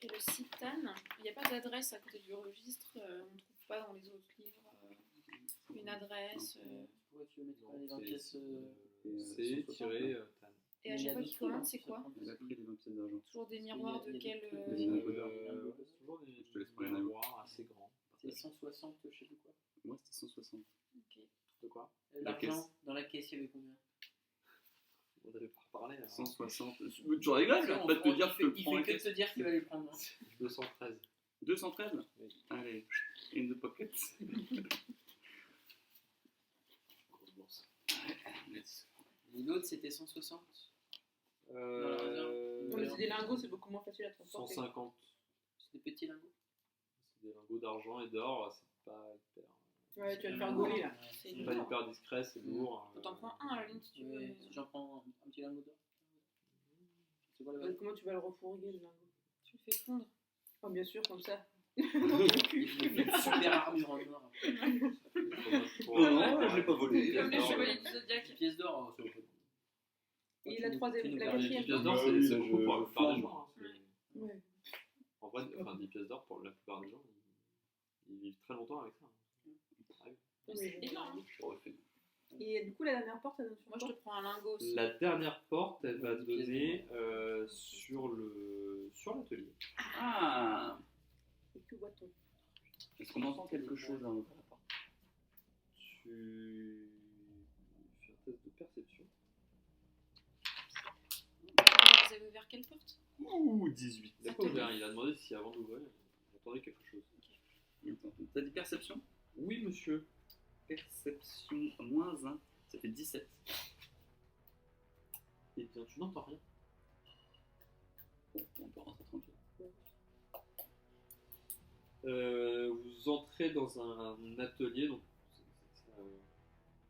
C: Et le citane, il n'y a pas d'adresse à côté du registre, on ne trouve pas dans les autres livres une adresse.
D: Pourquoi tu veux mettre
F: Non,
D: les 20 pièces
F: c'est tiré TAN.
C: Et à chaque fois qu'il commande, c'est quoi?
E: Elle a pris les 20 pièces d'argent.
C: Toujours des miroirs de quel.
E: Vas-y, un peu d'or.
F: C'est toujours des
E: Je te laisse prendre un
F: miroirs assez grands.
D: C'est 160, je sais plus quoi.
E: Moi, c'était 160.
C: Ok.
F: De quoi?
E: La
D: L'argent,
E: caisse.
D: dans la caisse, il y avait combien?
F: On n'avait pas reparlé. Alors.
E: 160. Tu rigoles, je vais pas te dire que
D: Il
E: je prends la
D: fait que
E: caisse.
D: te dire qu'il va les prendre.
F: 213.
E: 213.
F: Oui.
E: Allez, in the pocket.
F: Grosse bourse.
E: Let's.
D: Et l'autre, c'était 160.
B: Non, mais c'est des lingots, c'est beaucoup moins facile à transporter.
F: 150.
D: C'est des petits lingots.
F: C'est des lingots d'argent et d'or, c'est pas hyper.
B: Ouais, tu vas te faire gauler là.
C: C'est
F: C'est pas
C: lourd.
F: hyper discret, c'est lourd.
C: T'en prends un à la limite si tu veux.
D: Ouais, si j'en prends un petit lingot d'or. C'est quoi le valeur?
B: Comment tu vas le refourguer le lingot?
C: Tu le fais fondre.
B: Oh, bien sûr, comme ça.
D: Il fait une super armure en or.
E: Non, je l'ai pas volé.
C: Comme les
F: Non,
C: chevaliers
F: ouais.
C: du Zodiac.
D: 10 pièces d'or, c'est ok.
B: Et la troisième,
D: Tu nous
B: la
D: perds les
B: quatrième.
F: 10 pièces d'or,
E: Bah
F: c'est
E: oui,
F: c'est beaucoup
E: je
F: pour la plupart des
E: fonds.
F: gens. Hein.
B: Ouais.
F: En vrai, enfin, 10 pièces d'or pour la plupart des gens, ils vivent très longtemps avec ça. Ouais.
C: C'est énorme.
E: J'aurais fait.
B: Et du coup, la dernière porte, elle donne sur
C: Moi, je
B: quoi?
C: te prends un lingot aussi.
F: La dernière porte, elle va
D: Une pièce
F: donner sur l'atelier.
E: Ah,
B: Et que voit-on?
E: est-ce qu'on entend quelque chose dans notre rapport?
F: Tu fais un test de perception.
C: Vous avez ouvert quelle porte?
F: Ouh, 18. Il a pas
C: Atelier.
F: ouvert, il a demandé si avant d'ouvrir, il entendait quelque chose.
E: T'as dit perception?
F: Oui, monsieur.
E: Perception moins 1, ça fait 17.
F: Eh bien, tu n'entends rien.
E: Bon, on peut rentrer tranquille.
F: Vous entrez dans un atelier, donc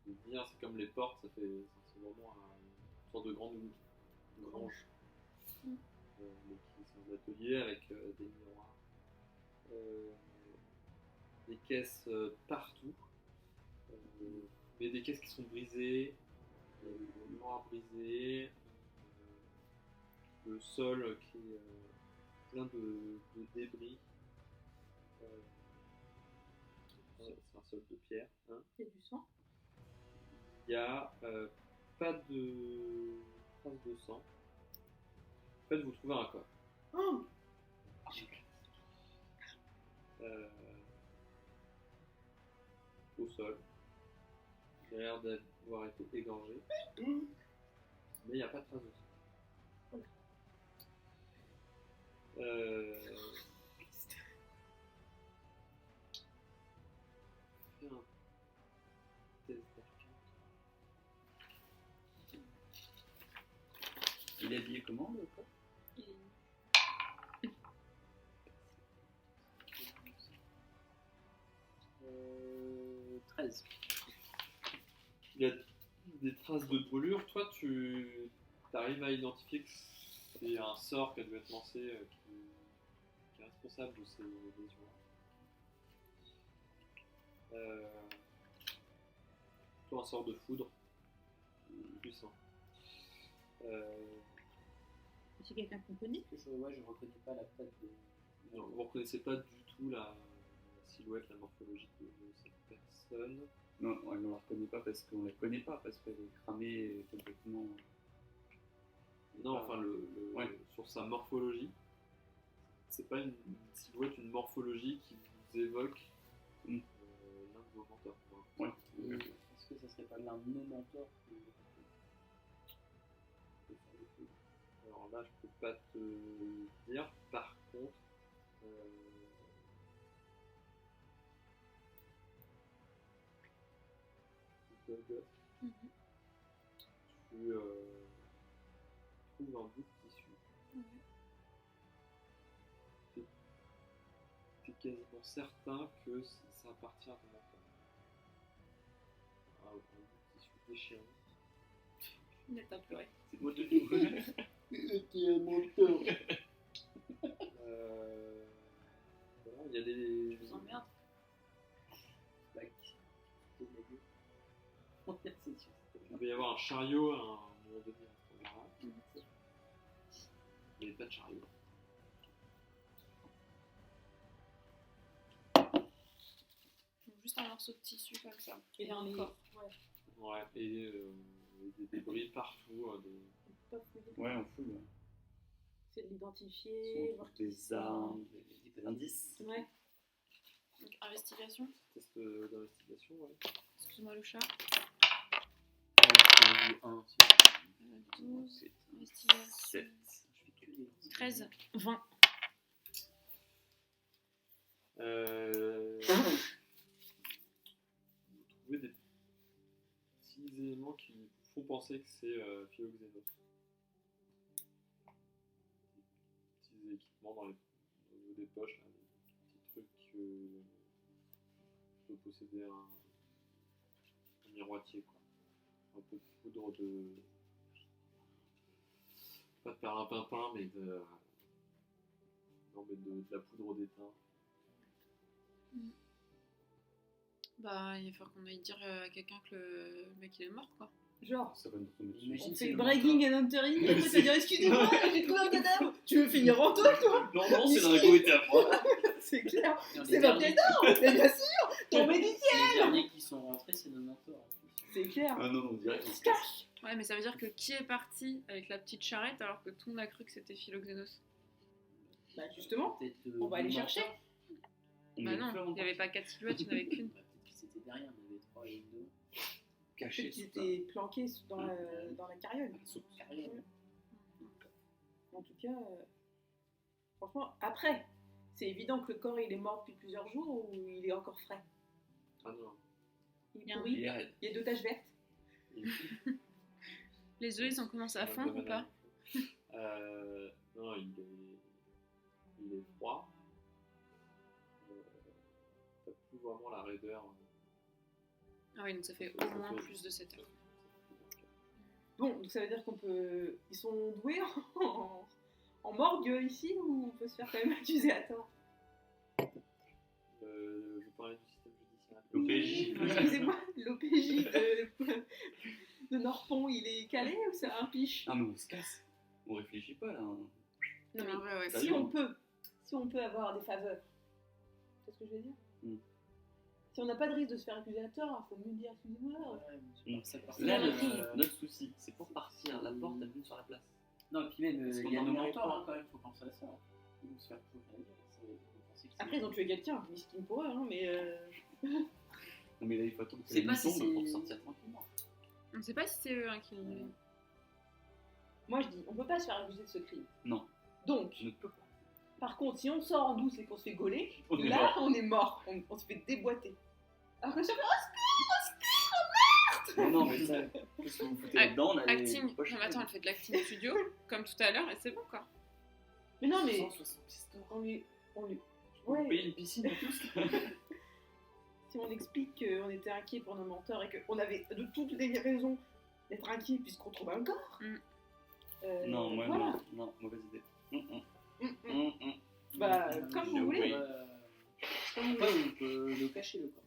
F: c'est comme les portes, c'est vraiment une sorte de grande grange. Donc, c'est un atelier avec des miroirs, des caisses partout, mais des caisses qui sont brisées, des miroirs brisés, le sol qui est plein de débris. C'est un sol de pierre. Hein.
B: Il y a du sang.
F: Il n'y a pas de trace de sang. En fait, vous trouvez un corps.
B: Oh,
F: Au sol. Il a l'air d'avoir été égorgé. Mais il n'y a pas de trace de sang. Fais un test d'arcane.
E: Il est habillé comment le corps?
C: Il est nu.
D: 13.
F: Il y a des traces de brûlure. Toi, tu arrives à identifier que c'est un sort qui a dû être lancé qui est responsable de ces lésions. Toi, un sort de foudre puissant.
B: c'est quelqu'un qu'on connaît.
D: Je reconnais pas la tête de.
F: Non, vous ne reconnaissez pas du tout la silhouette, la morphologie de cette personne.
E: Non, elle ne la reconnaît pas parce qu'on la connaît pas, parce qu'elle est cramée complètement.
F: Non,
E: Ah.
F: enfin,
E: Ouais.
F: sur sa morphologie, c'est pas une silhouette, une morphologie qui vous évoque
E: Mm.
F: l'un de vos mentors.
E: Ouais.
D: Est-ce que ça serait pas l'un de nos mentors
F: Alors là, je peux pas te dire. Par contre, Doug,
C: Mhm.
F: tu trouves un bout de tissu.
C: Ouais.
F: Tu es quasiment certain que ça appartient à ton mentor. Un bout de tissu déchiré.
C: Il a pas pleuré.
E: C'est moi de lui.
F: Voilà, il y a des.
C: Je vous emmerde.
F: Il va y avoir un chariot à un moment donné à ce moment-là. Mais pas de chariot.
C: Donc, juste un morceau de tissu comme ça.
B: Et
C: Et
B: dans les.
C: encore.
B: Ouais.
F: Ouais, et des débris partout.
B: Pas fouiller.
E: Ouais, on fouille. Ouais.
B: C'est de
E: Si
B: l'identifier,
E: on
B: voir
E: trouve
B: qui
E: des
B: c'est.
E: armes, des indices.
B: Ouais.
C: Donc, investigation.
F: Test d'investigation, ouais.
C: Excuse-moi le chat.
D: 1.
C: 12.
E: C'est
C: Investigation.
E: 7.
C: 13. 20.
F: Vous trouvez des petits éléments qui vous font penser que c'est Philoxénos. Des petits équipements au niveau des poches, là, des petits trucs peut posséder un miroitier, quoi. Un peu de poudre de... Pas de perlimpinpin, mais de... Non, mais de la poudre d'étain.
C: Bah, il va falloir qu'on aille dire à quelqu'un que le mec il est mort, quoi.
B: Genre,
G: Ça va nous tomber dessus.
D: Imagine
B: on
D: c'est
B: fait
D: le
B: bragging and entering, et après tu vas dire excusez-moi, j'ai trouvé un cadavre. Tu veux finir en tôle, toi?
E: Non, non, c'est Drago était à moi.
B: C'est clair.
D: Non,
B: C'est ma pièce d'or, mais bien sûr. Ton médicien.
D: Les derniers qui sont rentrés, c'est nos mentors.
B: C'est clair.
G: Ah non, on dirait qu'on
B: On se cache.
C: Ouais, mais ça veut dire que qui est parti avec la petite charrette alors que tout le monde a cru que c'était Philoxénos?
B: Bah justement,
D: Peut-être,
B: on va aller
D: nos
B: chercher.
D: mentors.
C: Bah non, il n'y avait pas 4 silhouettes, il n'y en avait qu'une.
D: Peut-être que c'était derrière, il y en avait 3 et 2.
G: caché.
B: Peut-être qu'ils étaient planqués dans la carriole.
D: Carrière.
B: En tout cas, franchement, après, c'est évident que le corps il est mort depuis plusieurs jours ou il est encore frais.
F: Ah non.
B: Il est
C: Bien.
B: pourri,
G: Il est raide.
B: il y a 2 taches vertes.
C: Les œufs, ils ont commencé à fondre ou pas?
F: Non, il est froid. T'as plus vraiment la raideur.
C: Ah oui, donc ça fait au moins plus de 7 heures.
B: Bon, donc ça veut dire qu'on peut. Ils sont doués en morgue ici ou on peut se faire quand même accuser à tort?
F: Je parlais du système judiciaire.
G: L'OPJ.
B: Oui, excusez-moi, l'OPJ de Norpont, il est calé ou c'est un piche?
G: Ah, mais on se casse. On réfléchit pas là.
B: Non, mais
C: Ah ouais, ouais,
G: ça
B: si
G: y est,
B: on peut avoir des faveurs, c'est ce que je veux dire.
G: Mm.
B: Si on n'a pas de risque de se faire accuser à tort, il faut mieux dire excusez-moi.
G: Là,
B: la grille.
G: notre souci, c'est pour partir. La porte, elle vient sur la place.
D: Non, et puis même,
G: Parce qu'on
D: il y a
G: en
D: nos
G: arrive
D: mentors,
G: pas.
D: hein, quand même, faut penser à ça. Ils vont se faire toujours la gueule.
B: Après, ils ont tué quelqu'un, miskin pour eux, hein, mais.
G: Non, mais là, il faut attendre que
D: C'est
G: la
D: pas
G: nuit
D: si
G: tombe pour
D: c'est-
G: sortir tranquillement.
C: On ne sait pas si c'est eux hein, qui l'ont.
B: Moi, je dis, on peut pas se faire accuser de ce crime.
G: Non,
B: Donc,
G: je ne peux pas.
B: par contre, si on sort en douce et qu'on se fait gauler,
G: On est
B: là,
G: mort.
B: on est mort. On se fait déboîter. Alors que sur
G: Non, mais ça, qu'est-ce que vous foutez là-dedans? On a les
C: Acting.
G: poches
C: Non, mais attends, elle fait de l'acting studio, comme tout à l'heure, et c'est bon, quoi.
B: Mais non, mais
G: 160 pistons.
B: on lui.
G: Vous
B: Ouais,
G: payez une piscine en plus.
B: si on explique qu'on était inquiet pour nos menteurs et qu'on avait de toutes les raisons d'être inquiet puisqu'on trouve un corps.
C: Mm.
G: Non, moi,
B: voilà.
G: non, mauvaise idée.
B: Bah, comme vous voulez. Comme vous
D: Après,
B: voulez.
D: on peut le cacher, le corps.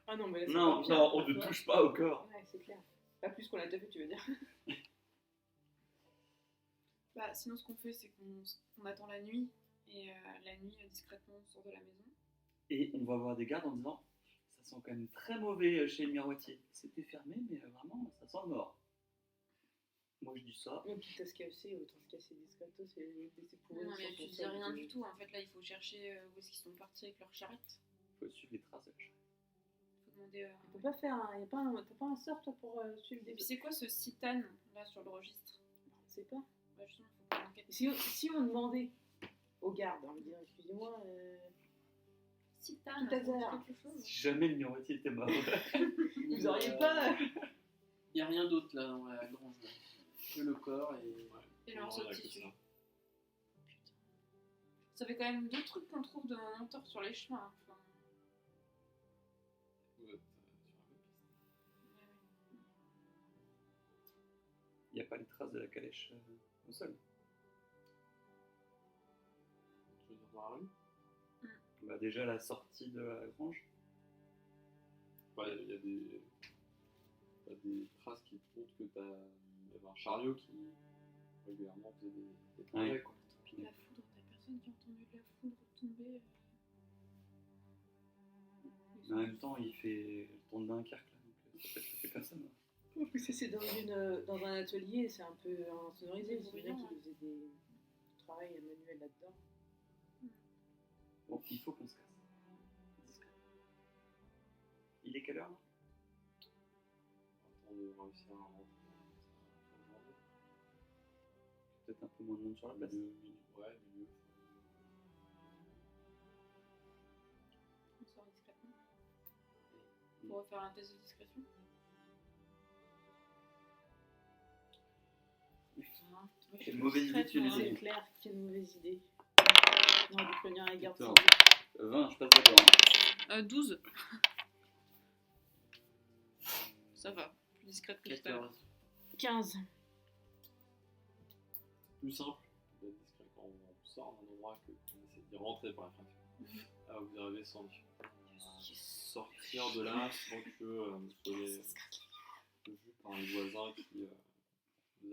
B: Ah non, mais là, c'est
G: Non,
B: pas bien.
G: non, on ne touche pas au corps.
B: Ouais, c'est clair. Pas plus qu'on l'a déjà fait, tu veux dire.
C: Bah, sinon, ce qu'on fait, c'est qu'on attend la nuit, et la nuit, discrètement, on sort de la maison.
G: Et on va voir des gardes en disant ça sent quand même très mauvais chez le miroitier. C'était fermé, mais vraiment, ça sent le mort. Moi, je dis ça.
B: Donc, quitte à se casser, autant se casser discrètement, c'est laisser pourrir.
C: Non, mais
B: sur
C: tu
B: son
C: dis
B: sol,
C: rien
B: puis-
C: du tout. En fait, là, il faut chercher où est-ce qu'ils sont partis avec leur charrette.
G: Il faut suivre les traces de la charrette.
C: Il faut demander.
B: On peut pas faire un. T'as pas un sort, toi, pour suivre des.
C: Et puis, c'est quoi ce citane, là, sur le registre?
B: Je sais pas.
C: Bah, justement, il faut qu'on enquête.
B: Si on demandait aux gardes, on lui dirait excusez-moi,
C: Citane,
B: Tout
C: ça me dit
B: hasard.
C: quelque chose.
G: Si jamais le miroitier était mort.
B: vous auriez pas.
D: Il n'y a rien d'autre là dans la grange. Là. Que le corps et.
C: Et le morceau de
F: Ouais, que
C: tissu.
F: ça.
C: Ça fait quand même 2 trucs qu'on trouve de mentor sur les chemins. hein. Enfin,
F: Vous êtes sur la bonne piste.
G: Il n'y a pas les traces de la calèche au sol.
F: Tu veux dire dans la rue?
G: Bah, déjà, la sortie de la grange.
F: Enfin, il y a des traces qui montrent que il y avait un chariot qui régulièrement faisait des trajets,
G: Ouais.
F: quoi.
C: Puis la foudre, t'as personne qui a entendu de la foudre tomber.
G: Mais en même temps, il fait le tour de Dunkerque, là, donc ça peut être fait comme ça. moi.
B: Parce que c'est dans un atelier, c'est un peu insonorisé. C'est bien qu'ils faisaient du travail manuel là-dedans.
G: Bon, il faut qu'on se casse. Discret. Il est quelle heure là?
F: On de réussir à rentrer.
G: Peut-être un peu moins de monde sur la place.
F: Ouais, milieu.
C: On sort discrètement. Pour refaire un test de discrétion. Putain,
G: Quelle mauvaise idée tu nous
B: C'est
G: as.
B: clair, quelle mauvaise idée. On aurait dû prévenir la garde.
G: Attends. 20, je passe d'abord.
C: 12. Ça va, plus discrète que tout à l'heure.
D: 14.
B: 15.
F: Plus simple, d'être discret quand on sort d'un endroit que on essaie d'y rentrer par la fenêtre. Ah, vous arrivez sans sortir de là sans que vous soyez vu par les voisins qui faisaient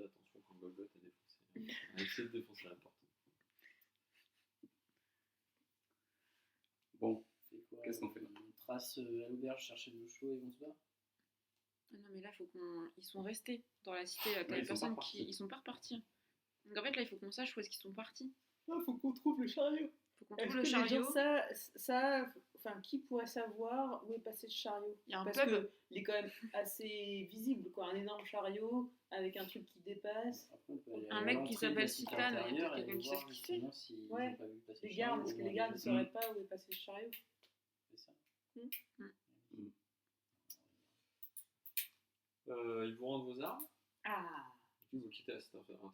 F: attention quand Golgoth a essayé de défoncer la porte.
G: Bon,
D: Fait quoi,
G: qu'est-ce qu'on fait?
D: On trace à l'auberge, chercher de l'eau chaude et on se bat.
C: Ah non, mais là, faut qu'on. Ils sont restés dans la cité. T'as
G: Ouais,
C: les
G: ils sont
C: personnes
G: pas
C: qui.
G: repartis.
C: Ils sont pas repartis. Donc en fait, là, il faut qu'on sache où est-ce qu'ils sont partis.
B: Ah, faut qu'on trouve le chariot.
C: Faut qu'on
B: Est-ce
C: trouve le
B: que
C: chariot.
B: enfin, qui pourrait savoir où est passé le chariot?
C: Il y a un
B: Parce
C: pub.
B: que il est quand même assez visible, quoi. Un énorme chariot avec un truc qui dépasse.
D: Après, on peut aller
C: Un
D: à
C: mec qui
D: l'entrée de
C: s'appelle
D: la cité
C: Citan, il y a
D: intérieure
C: peut-être
D: et
C: quelqu'un qui
D: voir
C: sait qui
D: justement s'ils
B: Ouais.
D: ont pas vu passer
B: Les
D: le
B: gardes,
D: chariot
B: parce que
D: ou
B: les
D: un
B: gardes ne
D: des-
B: sauraient pas où est passé le chariot.
D: C'est ça.
F: Ils vous rendent vos armes,
B: Ah.
F: et vous quittez la cité intérieure.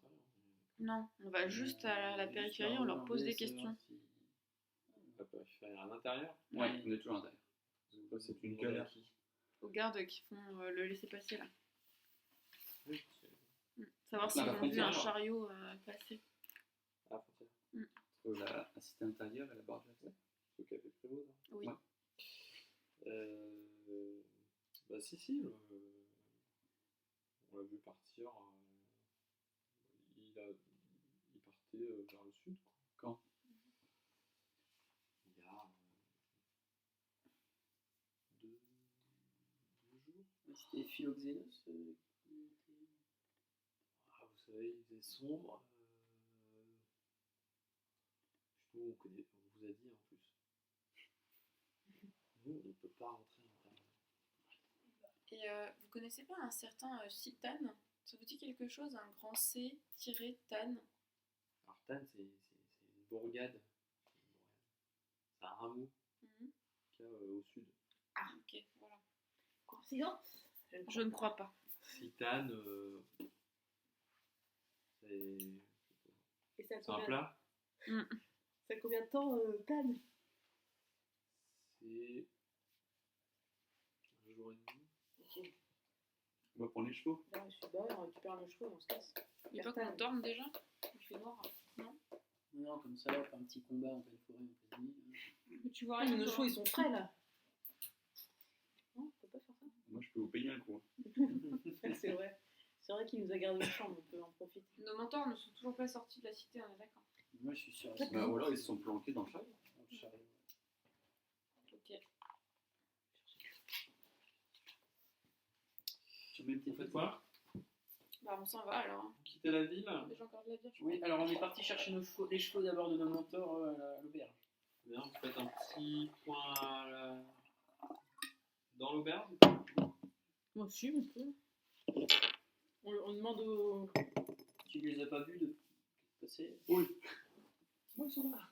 C: Non, on va juste à la
D: Juste
C: périphérie,
D: leur
C: on leur pose des
D: demander
C: questions.
D: savoir
F: La périphérie à l'intérieur.
G: Ouais, on est toujours à l'intérieur.
F: Ça, c'est une
G: galère.
F: galère qui.
C: Aux gardes qui font le laisser-passer là.
F: Oui, c'est
C: Savoir
G: À
C: s'ils
G: la
C: ont vu
G: frontière,
C: un
G: alors.
C: chariot passer.
F: à la frontière.
G: Entre la cité intérieure et la barre de l'accès.
F: Ceux qui avaient Prévost. Hein.
C: Oui.
G: Ouais.
F: Bah si, on l'a vu partir. Il partait vers le sud.
G: Quand?
F: Il y a 2 jours.
D: Mais c'était Philoxénos qui était-
F: Ah, vous savez, il faisait sombre. Nous, on vous a dit en plus. Nous, on ne peut pas rentrer à l'intérieur.
C: Et vous connaissez pas un certain Citan? Ça vous dit quelque chose? Un grand C-Tan?
F: Alors, Tannes, c'est une bourgade. C'est un hameau
C: Mhm.
F: qu'il y a au sud.
C: Ah, ok, voilà.
B: Coïncidence?
C: Je ne crois pas.
F: Citane, c'est
B: Et ça a
F: c'est un
B: combien,
F: plat.
B: ça a combien de temps, Tan?
F: C'est un jour et demi.
B: Ok.
G: On va prendre les chevaux.
B: Là, je suis bas, on récupère nos chevaux, on se casse.
C: Il faut qu'on dorme déjà? Il fait noir.
D: Non, comme ça, un petit combat en pleine forêt, en pleine nuit.
C: Mais tu vois
B: Ah, mais
C: rien.
B: nos
C: toi.
B: chevaux, ils sont frais, là. Non, on peut pas faire ça.
G: Moi, je peux vous payer un coup.
B: C'est vrai. C'est vrai qu'il nous a gardé une chambre, on peut en profiter.
C: Nos mentors ne sont toujours pas sortis de la cité, on est d'accord.
D: Moi, je suis sûr.
G: Bah, ou alors, ils se sont planqués dans le chariot.
D: Dans le chariot.
C: Ok.
G: Tu mets une
F: Vous
G: petite
F: faites quoi?
C: Bah on s'en va alors.
F: Vous quittez la ville?
C: Des gens encore de la bière, je
D: Oui, alors on est parti chercher les chevaux d'abord de nos mentors à l'auberge.
F: Bien, vous faites un petit point dans l'auberge.
B: Moi aussi, on peut. On demande au...
D: Tu les as pas vus de passer?
F: Oui.
B: Moi, ils sont là.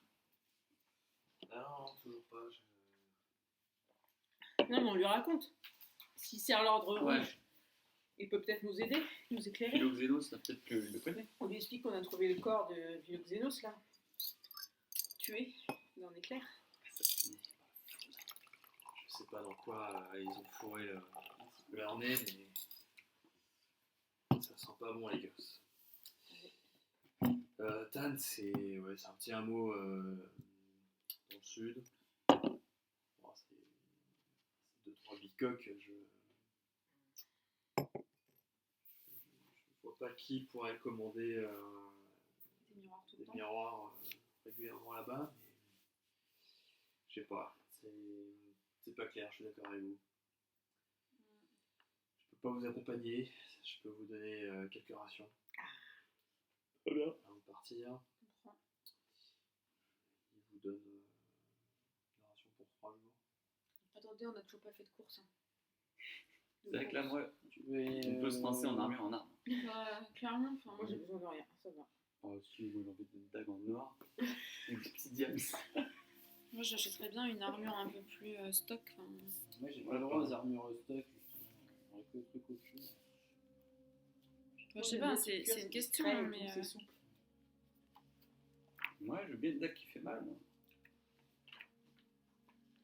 F: Non, toujours pas.
B: Non, mais on lui raconte. S'il sert l'ordre
G: Ouais.
B: rouge, il peut peut-être nous aider, nous éclairer.
G: Philoxénos, là, peut-être qu'il le connaît.
B: On lui explique qu'on a trouvé le corps de Philoxénos, là. Tué dans l'éclair.
F: Je sais pas dans quoi ils ont fourré leur nez, mais ça sent pas bon les gosses. Tannes, c'est un petit hameau dans le sud. Bon, c'est 2-3 bicoques. Je vois pas qui pourrait commander
C: Des miroirs tout le
F: des
C: temps.
F: miroirs régulièrement là-bas, mais je sais pas, c'est pas clair, je suis d'accord avec vous. Je peux pas vous accompagner, je peux vous donner quelques rations. Très bien. Avant de partir,
C: Je comprends.
F: il vous donne une ration pour 3 jours.
C: Attendez, on n'a toujours pas fait de course. Hein.
G: C'est vrai que là, moi,
D: On
G: on peut se lancer en armure en arme.
C: Clairement, enfin,
B: Moi, j'ai besoin de rien, ça va.
G: Oh, si, moi, j'ai envie d'une dague en or. Et des petits diams.
C: moi j'achèterais bien une armure un peu plus stock. Enfin,
D: Moi, j'ai pas le droit aux armures stock, justement. J'aurais que le truc au-dessus.
C: je sais pas, c'est une question, hein, mais.
B: C'est souple.
G: Moi, je veux bien une dague qui fait mal, moi.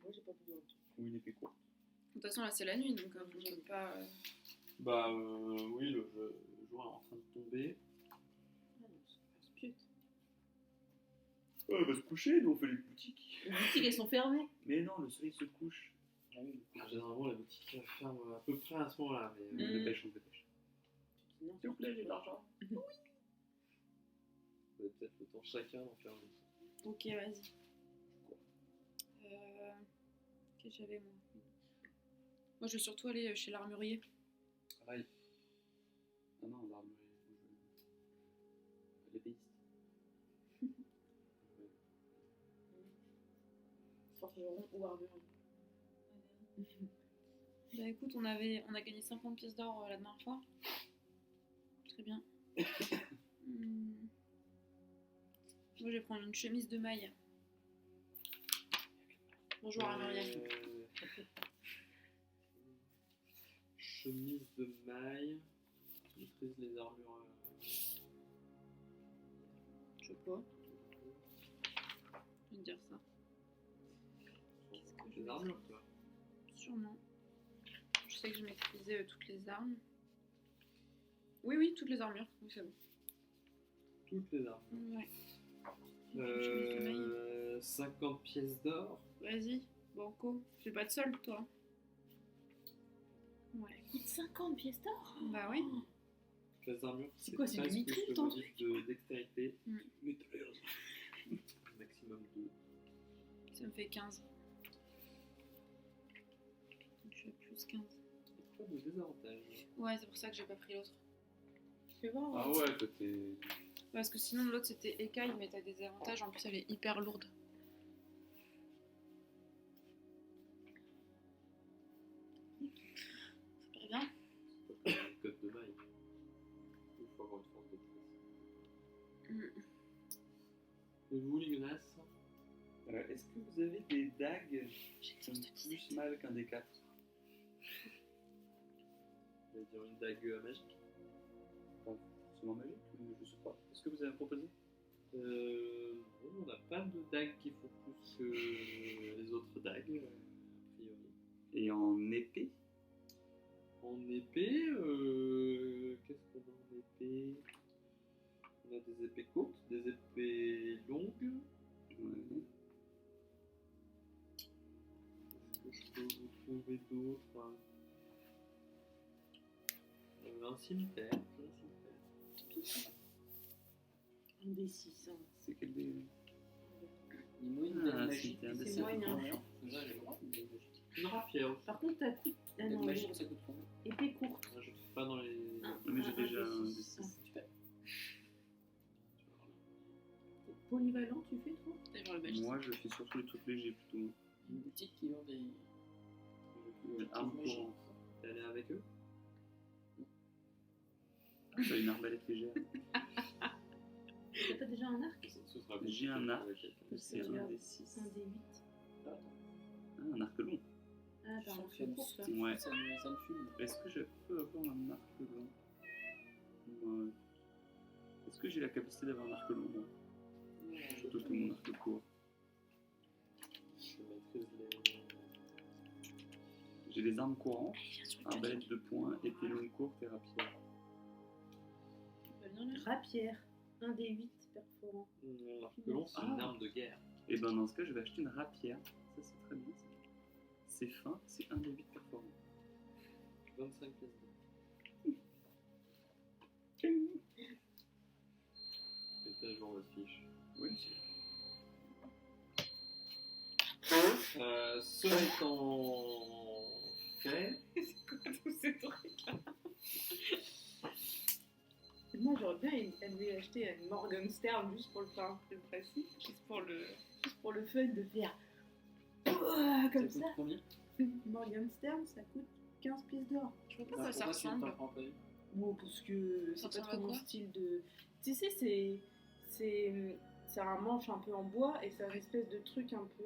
B: Moi, j'ai pas besoin de tout.
G: Ou une épée courte.
C: De toute façon, là, c'est la nuit, donc vous ne pas.
F: Bah oui, le jour est en train de tomber.
G: On va se coucher, nous on fait les boutiques.
B: Les boutiques, elles sont fermées.
G: Mais non, le soleil se couche.
F: Généralement, la boutique ferme à peu près à ce moment-là. Mais
G: On se dépêche, on se dépêche.
B: Non, s'il vous plaît, j'ai de l'argent.
F: vous avez peut-être le temps chacun d'en faire une.
C: Ok, vas-y. Qu'est-ce que j'avais, moi? Moi, je vais surtout aller chez l'armurier.
G: Pareil. Ah non, l'armurier. L'épéiste.
B: Forgeron ou armurier.
C: Bah écoute, on a gagné 50 pièces d'or la dernière fois. Très bien. Moi, je vais prendre une chemise de maille. Bonjour, armurier.
F: Chemise de maille. Tu maîtrises les armures.
C: Je sais pas. Je vais te dire ça. Qu'est-ce que je
F: Les
C: vais
F: armures, toi.
C: Sûrement. Je sais que je maîtrisais toutes les armes. Oui, toutes les armures. Oui, c'est bon.
F: Toutes les armures.
C: Ouais. Une chemise de maille.
F: 50 pièces d'or.
C: Vas-y, banco. Fais pas de solde, toi. Ouais.
B: Coûte 50 pièces d'or.
C: Bah oui.
F: Les armures,
B: C'est quoi, c'est du
F: 13 plus
B: vitrine,
F: le
B: ton
F: bonus de dextérité.
G: Métalleuse.
F: Maximum 2.
C: Ça me fait 15. Donc je fais plus 15.
F: Pas de désavantage.
C: Ouais, c'est pour ça que j'ai pas pris l'autre.
B: Fais voir.
F: Ah ouais, toi t'es.
C: Parce que sinon, l'autre c'était écaille, mais t'as des avantages. En plus, elle est hyper lourde. Ça paraît bien.
F: Un code de maille. Il faut avoir une force de presse. Et vous, Lignas?
G: Est-ce que vous avez des dagues qui font plus mal qu'un des 4?
F: Je vais dire une dague magique.
G: Forcément magique, je sais pas. Est-ce que vous avez proposé?
F: Non, on n'a pas de dague qui font plus que les autres dagues, a priori.
G: Et en épée?
F: En épée, qu'est-ce qu'on a en épée? On a des épées courtes, des épées longues.
G: Ouais.
F: Est-ce que je peux vous trouver d'autres? Un cimetière.
B: Un des 6.
G: C'est quel des...
D: Dis-moi une
G: Ah,
D: dague magique.
G: c'était un
B: C'est
G: dessin.
B: moi, il y a un
D: Déjà, j'ai le droit, une dague magique.
F: Une rapière aussi.
B: Par contre, t'as coûte. Ah
D: Dague
B: non,
D: magique, ça coûte combien?
B: épée courte.
F: Je ne fais pas dans les.
G: Mais j'ai déjà un
B: des
G: des
B: 6.
G: 6.
D: Super.
B: Polyvalent, tu fais toi?
C: C'est genre le belge.
G: Moi, je fais surtout les trucs légers plutôt.
D: Une boutique qui vend des.
G: Armes
D: magique.
G: courantes.
F: T'es allé avec eux?
G: J'ai une arbalète légère.
B: T'as pas déjà un arc?
F: Ce sera
G: J'ai un arc.
F: avec quelqu'un.
G: C'est un des 6.
B: Un des 8.
G: Ah, un arc long.
B: Ah, t'as un
D: Ça
B: arc court, toi.
G: Ouais.
D: Ça me fume.
G: Est-ce que je peux avoir un arc long? Ouais. Est-ce que j'ai la capacité d'avoir un arc long? Moi, plutôt que mon arc court.
F: Je maîtrise les.
G: J'ai les armes courantes, arbalète de poing, épée longue courte et rapière.
C: Pas bien l'air.
B: Rapière. Un des 8 perforant.
F: L'arc long, c'est une
G: Ah.
F: arme de guerre.
G: Et ben dans ce cas, je vais acheter une rapière. Ça, c'est très bien. C'est fin, c'est un des 8 performants.
F: 25 pièces d'or. Mettez à jour votre fiche.
G: Oui,
F: Cela étant fait,
B: C'est quoi tous ces trucs-là? Moi, j'aurais bien aimé acheter une Morgenstern juste pour le faire un peu facile. Juste pour le fun de faire. Comme
D: Ça
B: ça.
D: coûte combien?
B: Morgenstern, ça coûte 15 pièces d'or.
C: Je vois pas à quoi ça
D: Pourquoi tu ne
C: ressemble.
D: t'en prends pas une?
B: Bon, parce que
C: Ça
B: c'est pas
C: ressemble à
B: trop mon
C: quoi?
B: style de. Tu sais, c'est un manche un peu en bois et c'est un espèce de truc un peu.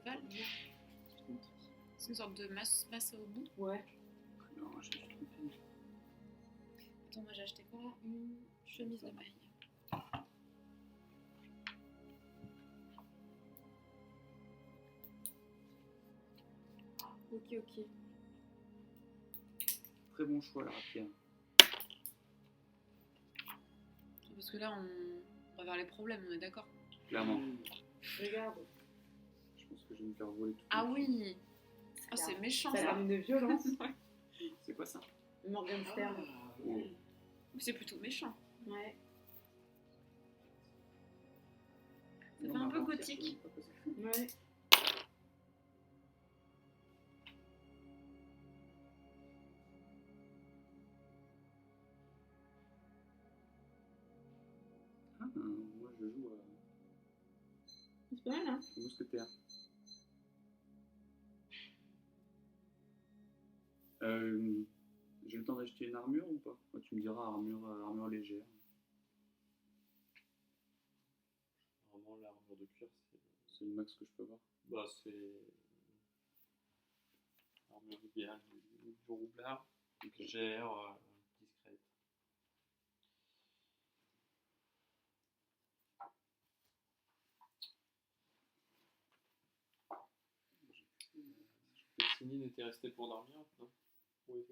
C: Val. C'est une sorte de masse au bout.
B: Ouais.
G: non, je suis trompé.
C: Attends, moi j'ai acheté quoi là? Une chemise de maille. Ok.
G: Très bon choix, la rapière.
C: Parce que là, on va vers les problèmes, on est d'accord.
G: Clairement.
B: Regarde.
G: Je pense que je vais me faire voler tout.
C: Ah oui. Ah, c'est méchant
B: Ça a l'air
C: ça.
B: d'une violence.
G: C'est quoi ça?
B: Morgenstern.
G: Oh.
C: C'est plutôt méchant.
B: Ouais.
C: Ça fait un peu gothique.
B: Ouais.
G: Ah, moi je joue
B: C'est pas mal, hein.
G: au mousquetaire. J'ai le temps d'acheter une armure ou pas? Tu me diras armure légère.
F: Vraiment, l'armure de cuir,
G: C'est le max que je peux avoir.
F: bah, c'est l'armure idéale du roublard, légère, discrète. Pessinine était resté pour dormir, non? Oui,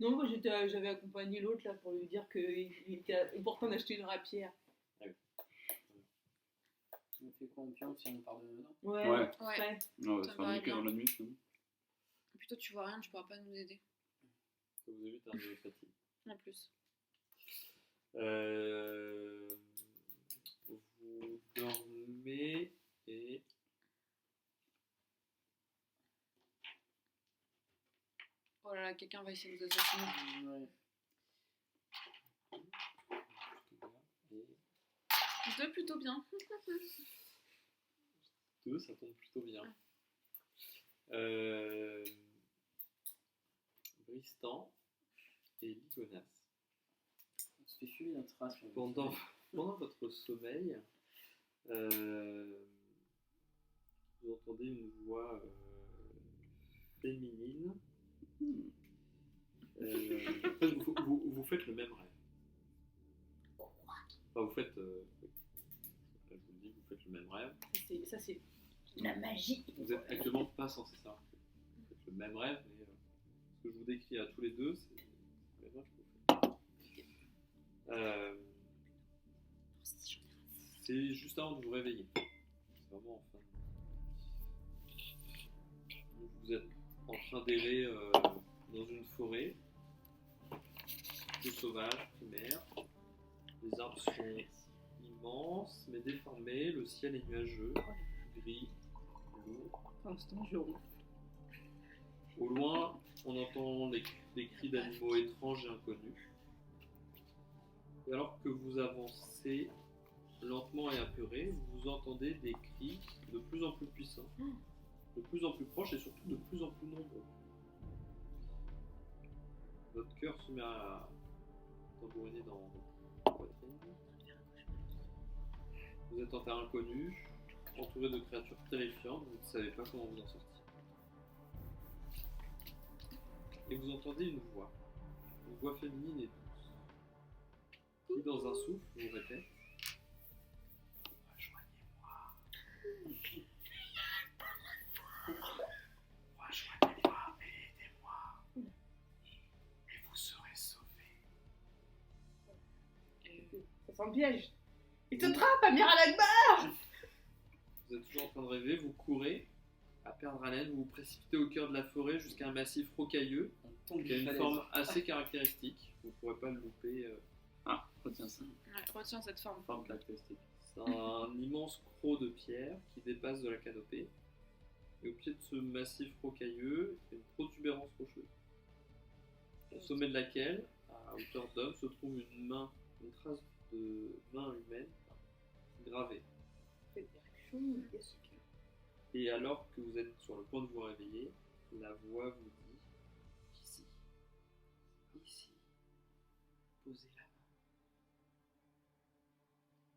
B: Non, moi j'avais accompagné l'autre là pour lui dire qu'il était important d'acheter une rapière.
D: On fait quoi en pion si on part de dedans?
B: Ouais.
G: Ouais.
C: Ouais.
G: Non, on va
C: Ça
G: se faire
C: me
G: niquer
C: paraît
G: dans la nuit sinon.
C: Plutôt, tu vois rien, tu pourras pas nous aider.
F: ça vous évite un de fatigue.
C: En plus.
F: Vous dormez et
C: Oh là là, quelqu'un va essayer de nous assassiner.
D: Ouais.
C: Deux plutôt bien.
F: deux, ça tombe plutôt bien. Bristan et Ligonas.
D: On se fait fumer notre race.
F: Pendant votre sommeil, vous entendez une voix féminine. En fait, vous faites le même rêve. Enfin, vous faites. Je vous le dis, vous faites le même rêve.
B: Ça c'est la magie.
F: Vous êtes actuellement pas censé savoir que vous faites le même rêve, mais ce que je vous décris à tous les deux, c'est le même rêve que vous faites. C'est juste avant de vous réveiller. C'est vraiment en fin de... Vous êtes en train d'errer dans une forêt, tout sauvage, primaire. Les arbres sont immenses mais déformés, le ciel est nuageux, gris, lourd. Au loin, on entend des cris d'animaux étranges et inconnus. Et alors que vous avancez lentement et apeuré, vous entendez des cris de plus en plus puissants, de plus en plus proches et surtout de plus en plus nombreux. Votre cœur se met à tambouriner dans votre poitrine. Vous êtes en terre inconnue, entouré de créatures terrifiantes, vous ne savez pas comment vous en sortir. Et vous entendez une voix féminine et douce, qui dans un souffle vous répète: rejoignez-moi. Rejoignez-moi et aidez-moi. Et vous serez sauvés.
B: Ça sent le piège. Il te trappe, Amir Al-Akbar.
F: Vous êtes toujours en train de rêver, vous courez à perdre haleine, vous vous précipitez au cœur de la forêt jusqu'à un massif rocailleux
D: On tombe
F: qui a
D: d'une
F: une
D: falaise.
F: forme assez caractéristique. Vous ne pourrez pas le louper.
G: Ah, retiens ça.
C: Ouais, retiens cette forme.
G: Forme caractéristique.
F: C'est un immense croc de pierre qui dépasse de la canopée. Et au pied de ce massif rocailleux, il y a une protubérance rocheuse. Au sommet de laquelle, à hauteur d'homme, se trouve une trace de main humaine gravée. Et alors que vous êtes sur le point de vous réveiller, la voix vous dit qu'ici, posez la main.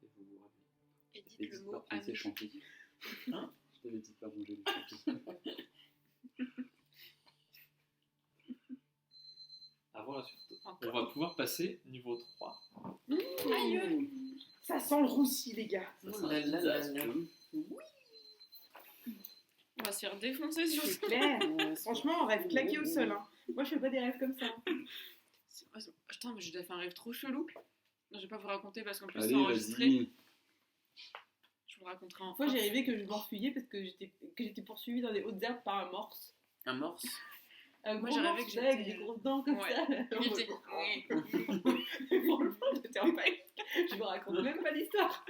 F: Et vous vous réveillez.
C: Et
G: Je
C: dites le
G: t'avais
C: mot
G: dit pas de
C: ami.
G: chantilly. Hein? Je t'avais dit pas manger des chantilly.
F: Avant la suite, on
C: Encore.
F: va pouvoir passer niveau 3.
C: Aïe.
B: Ça sent le roussi, les gars.
G: Ça,
D: Oh
G: c'est un
D: là là là
G: désastre.
D: là.
C: On va va se faire défoncer sur
B: C'est
C: ça.
B: clair. Franchement, on rêve claqué au sol. Hein. Moi, je fais pas des rêves comme ça.
C: Putain, mais j'ai déjà fait un rêve trop chelou. Non, je vais pas vous raconter parce qu'en plus c'est
E: Allez,
C: enregistré.
E: vas-y.
C: Je vous raconterai en
B: Une fois, j'ai rêvé que je m'enfuyais parce que j'étais poursuivie dans les hautes herbes par un morse.
E: Un morse.
B: Un
C: Moi,
B: gros
C: j'ai rêvé
B: morse,
C: que
B: tu sais, avec
C: j'étais-
B: des grosses dents comme
C: Ouais.
B: ça.
C: Il était-
B: Franchement, j'étais en panique. Je vous raconte même pas l'histoire.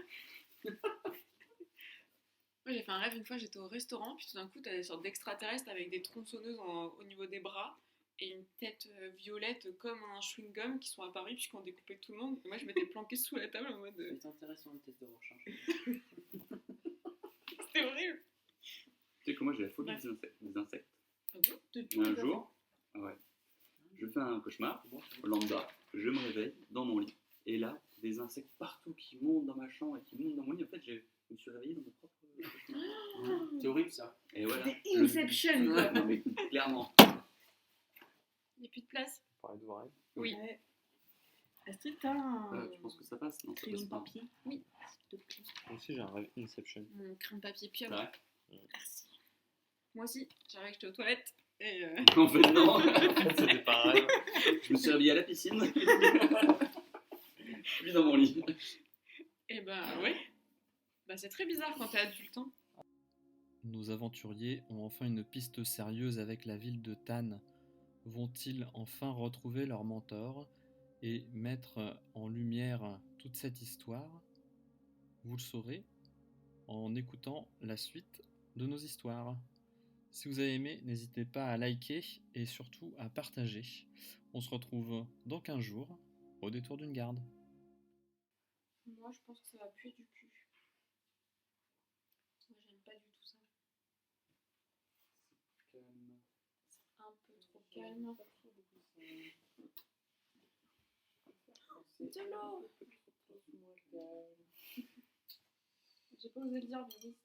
C: Moi j'ai fait un rêve une fois, j'étais au restaurant, puis tout d'un coup t'as des sortes d'extraterrestres avec des tronçonneuses au niveau des bras et une tête violette comme un chewing-gum qui sont apparus puis qui ont découpé tout le monde. Et moi je m'étais planquée sous la table en mode.
D: C'est intéressant le test de recherche.
C: C'était horrible!
E: Tu sais que moi j'ai la phobie
C: Ouais.
E: des insectes.
C: Ah bon?
B: De tout,
E: Un jour, ouais, je fais un cauchemar, lambda, je me réveille dans mon lit, et là, des insectes partout qui montent dans ma chambre et qui montent dans mon lit. En fait, je me suis réveillé dans mon propre cauchemar.
D: C'est horrible ça.
E: Et voilà.
B: C'était Inception, quoi.
E: Non mais clairement.
C: Il n'y a plus de place.
F: Parler de vos rêves.
C: Oui.
B: Ouais. Astrid, t'as un
E: Tu penses que ça passe? Non, ça
B: crayon
E: passe
B: de
E: pas.
B: papier?
C: Oui.
B: S'il te plaît.
F: Moi aussi, j'ai un rêve Inception.
C: Mon crayon de papier pieuvre.
E: Ouais.
C: Merci. Moi aussi, j'avais que j'étais aux toilettes et.
E: En fait, non.
F: C'était pas un rêve.
E: Je me suis réveillé à la piscine. Je suis dans mon lit.
C: Et bah ouais. Bah c'est très bizarre quand t'es adulte. Hein.
A: Nos aventuriers ont enfin une piste sérieuse avec la ville de Tannes. Vont-ils enfin retrouver leur mentor et mettre en lumière toute cette histoire? Vous le saurez en écoutant la suite de nos histoires. Si vous avez aimé, n'hésitez pas à liker et surtout à partager. On se retrouve dans 15 jours au détour d'une garde.
C: Moi je pense que ça va puer du cul. Moi j'aime pas du tout ça. Un peu trop calme. De l'eau. J'ai pas osé le dire, mais oui.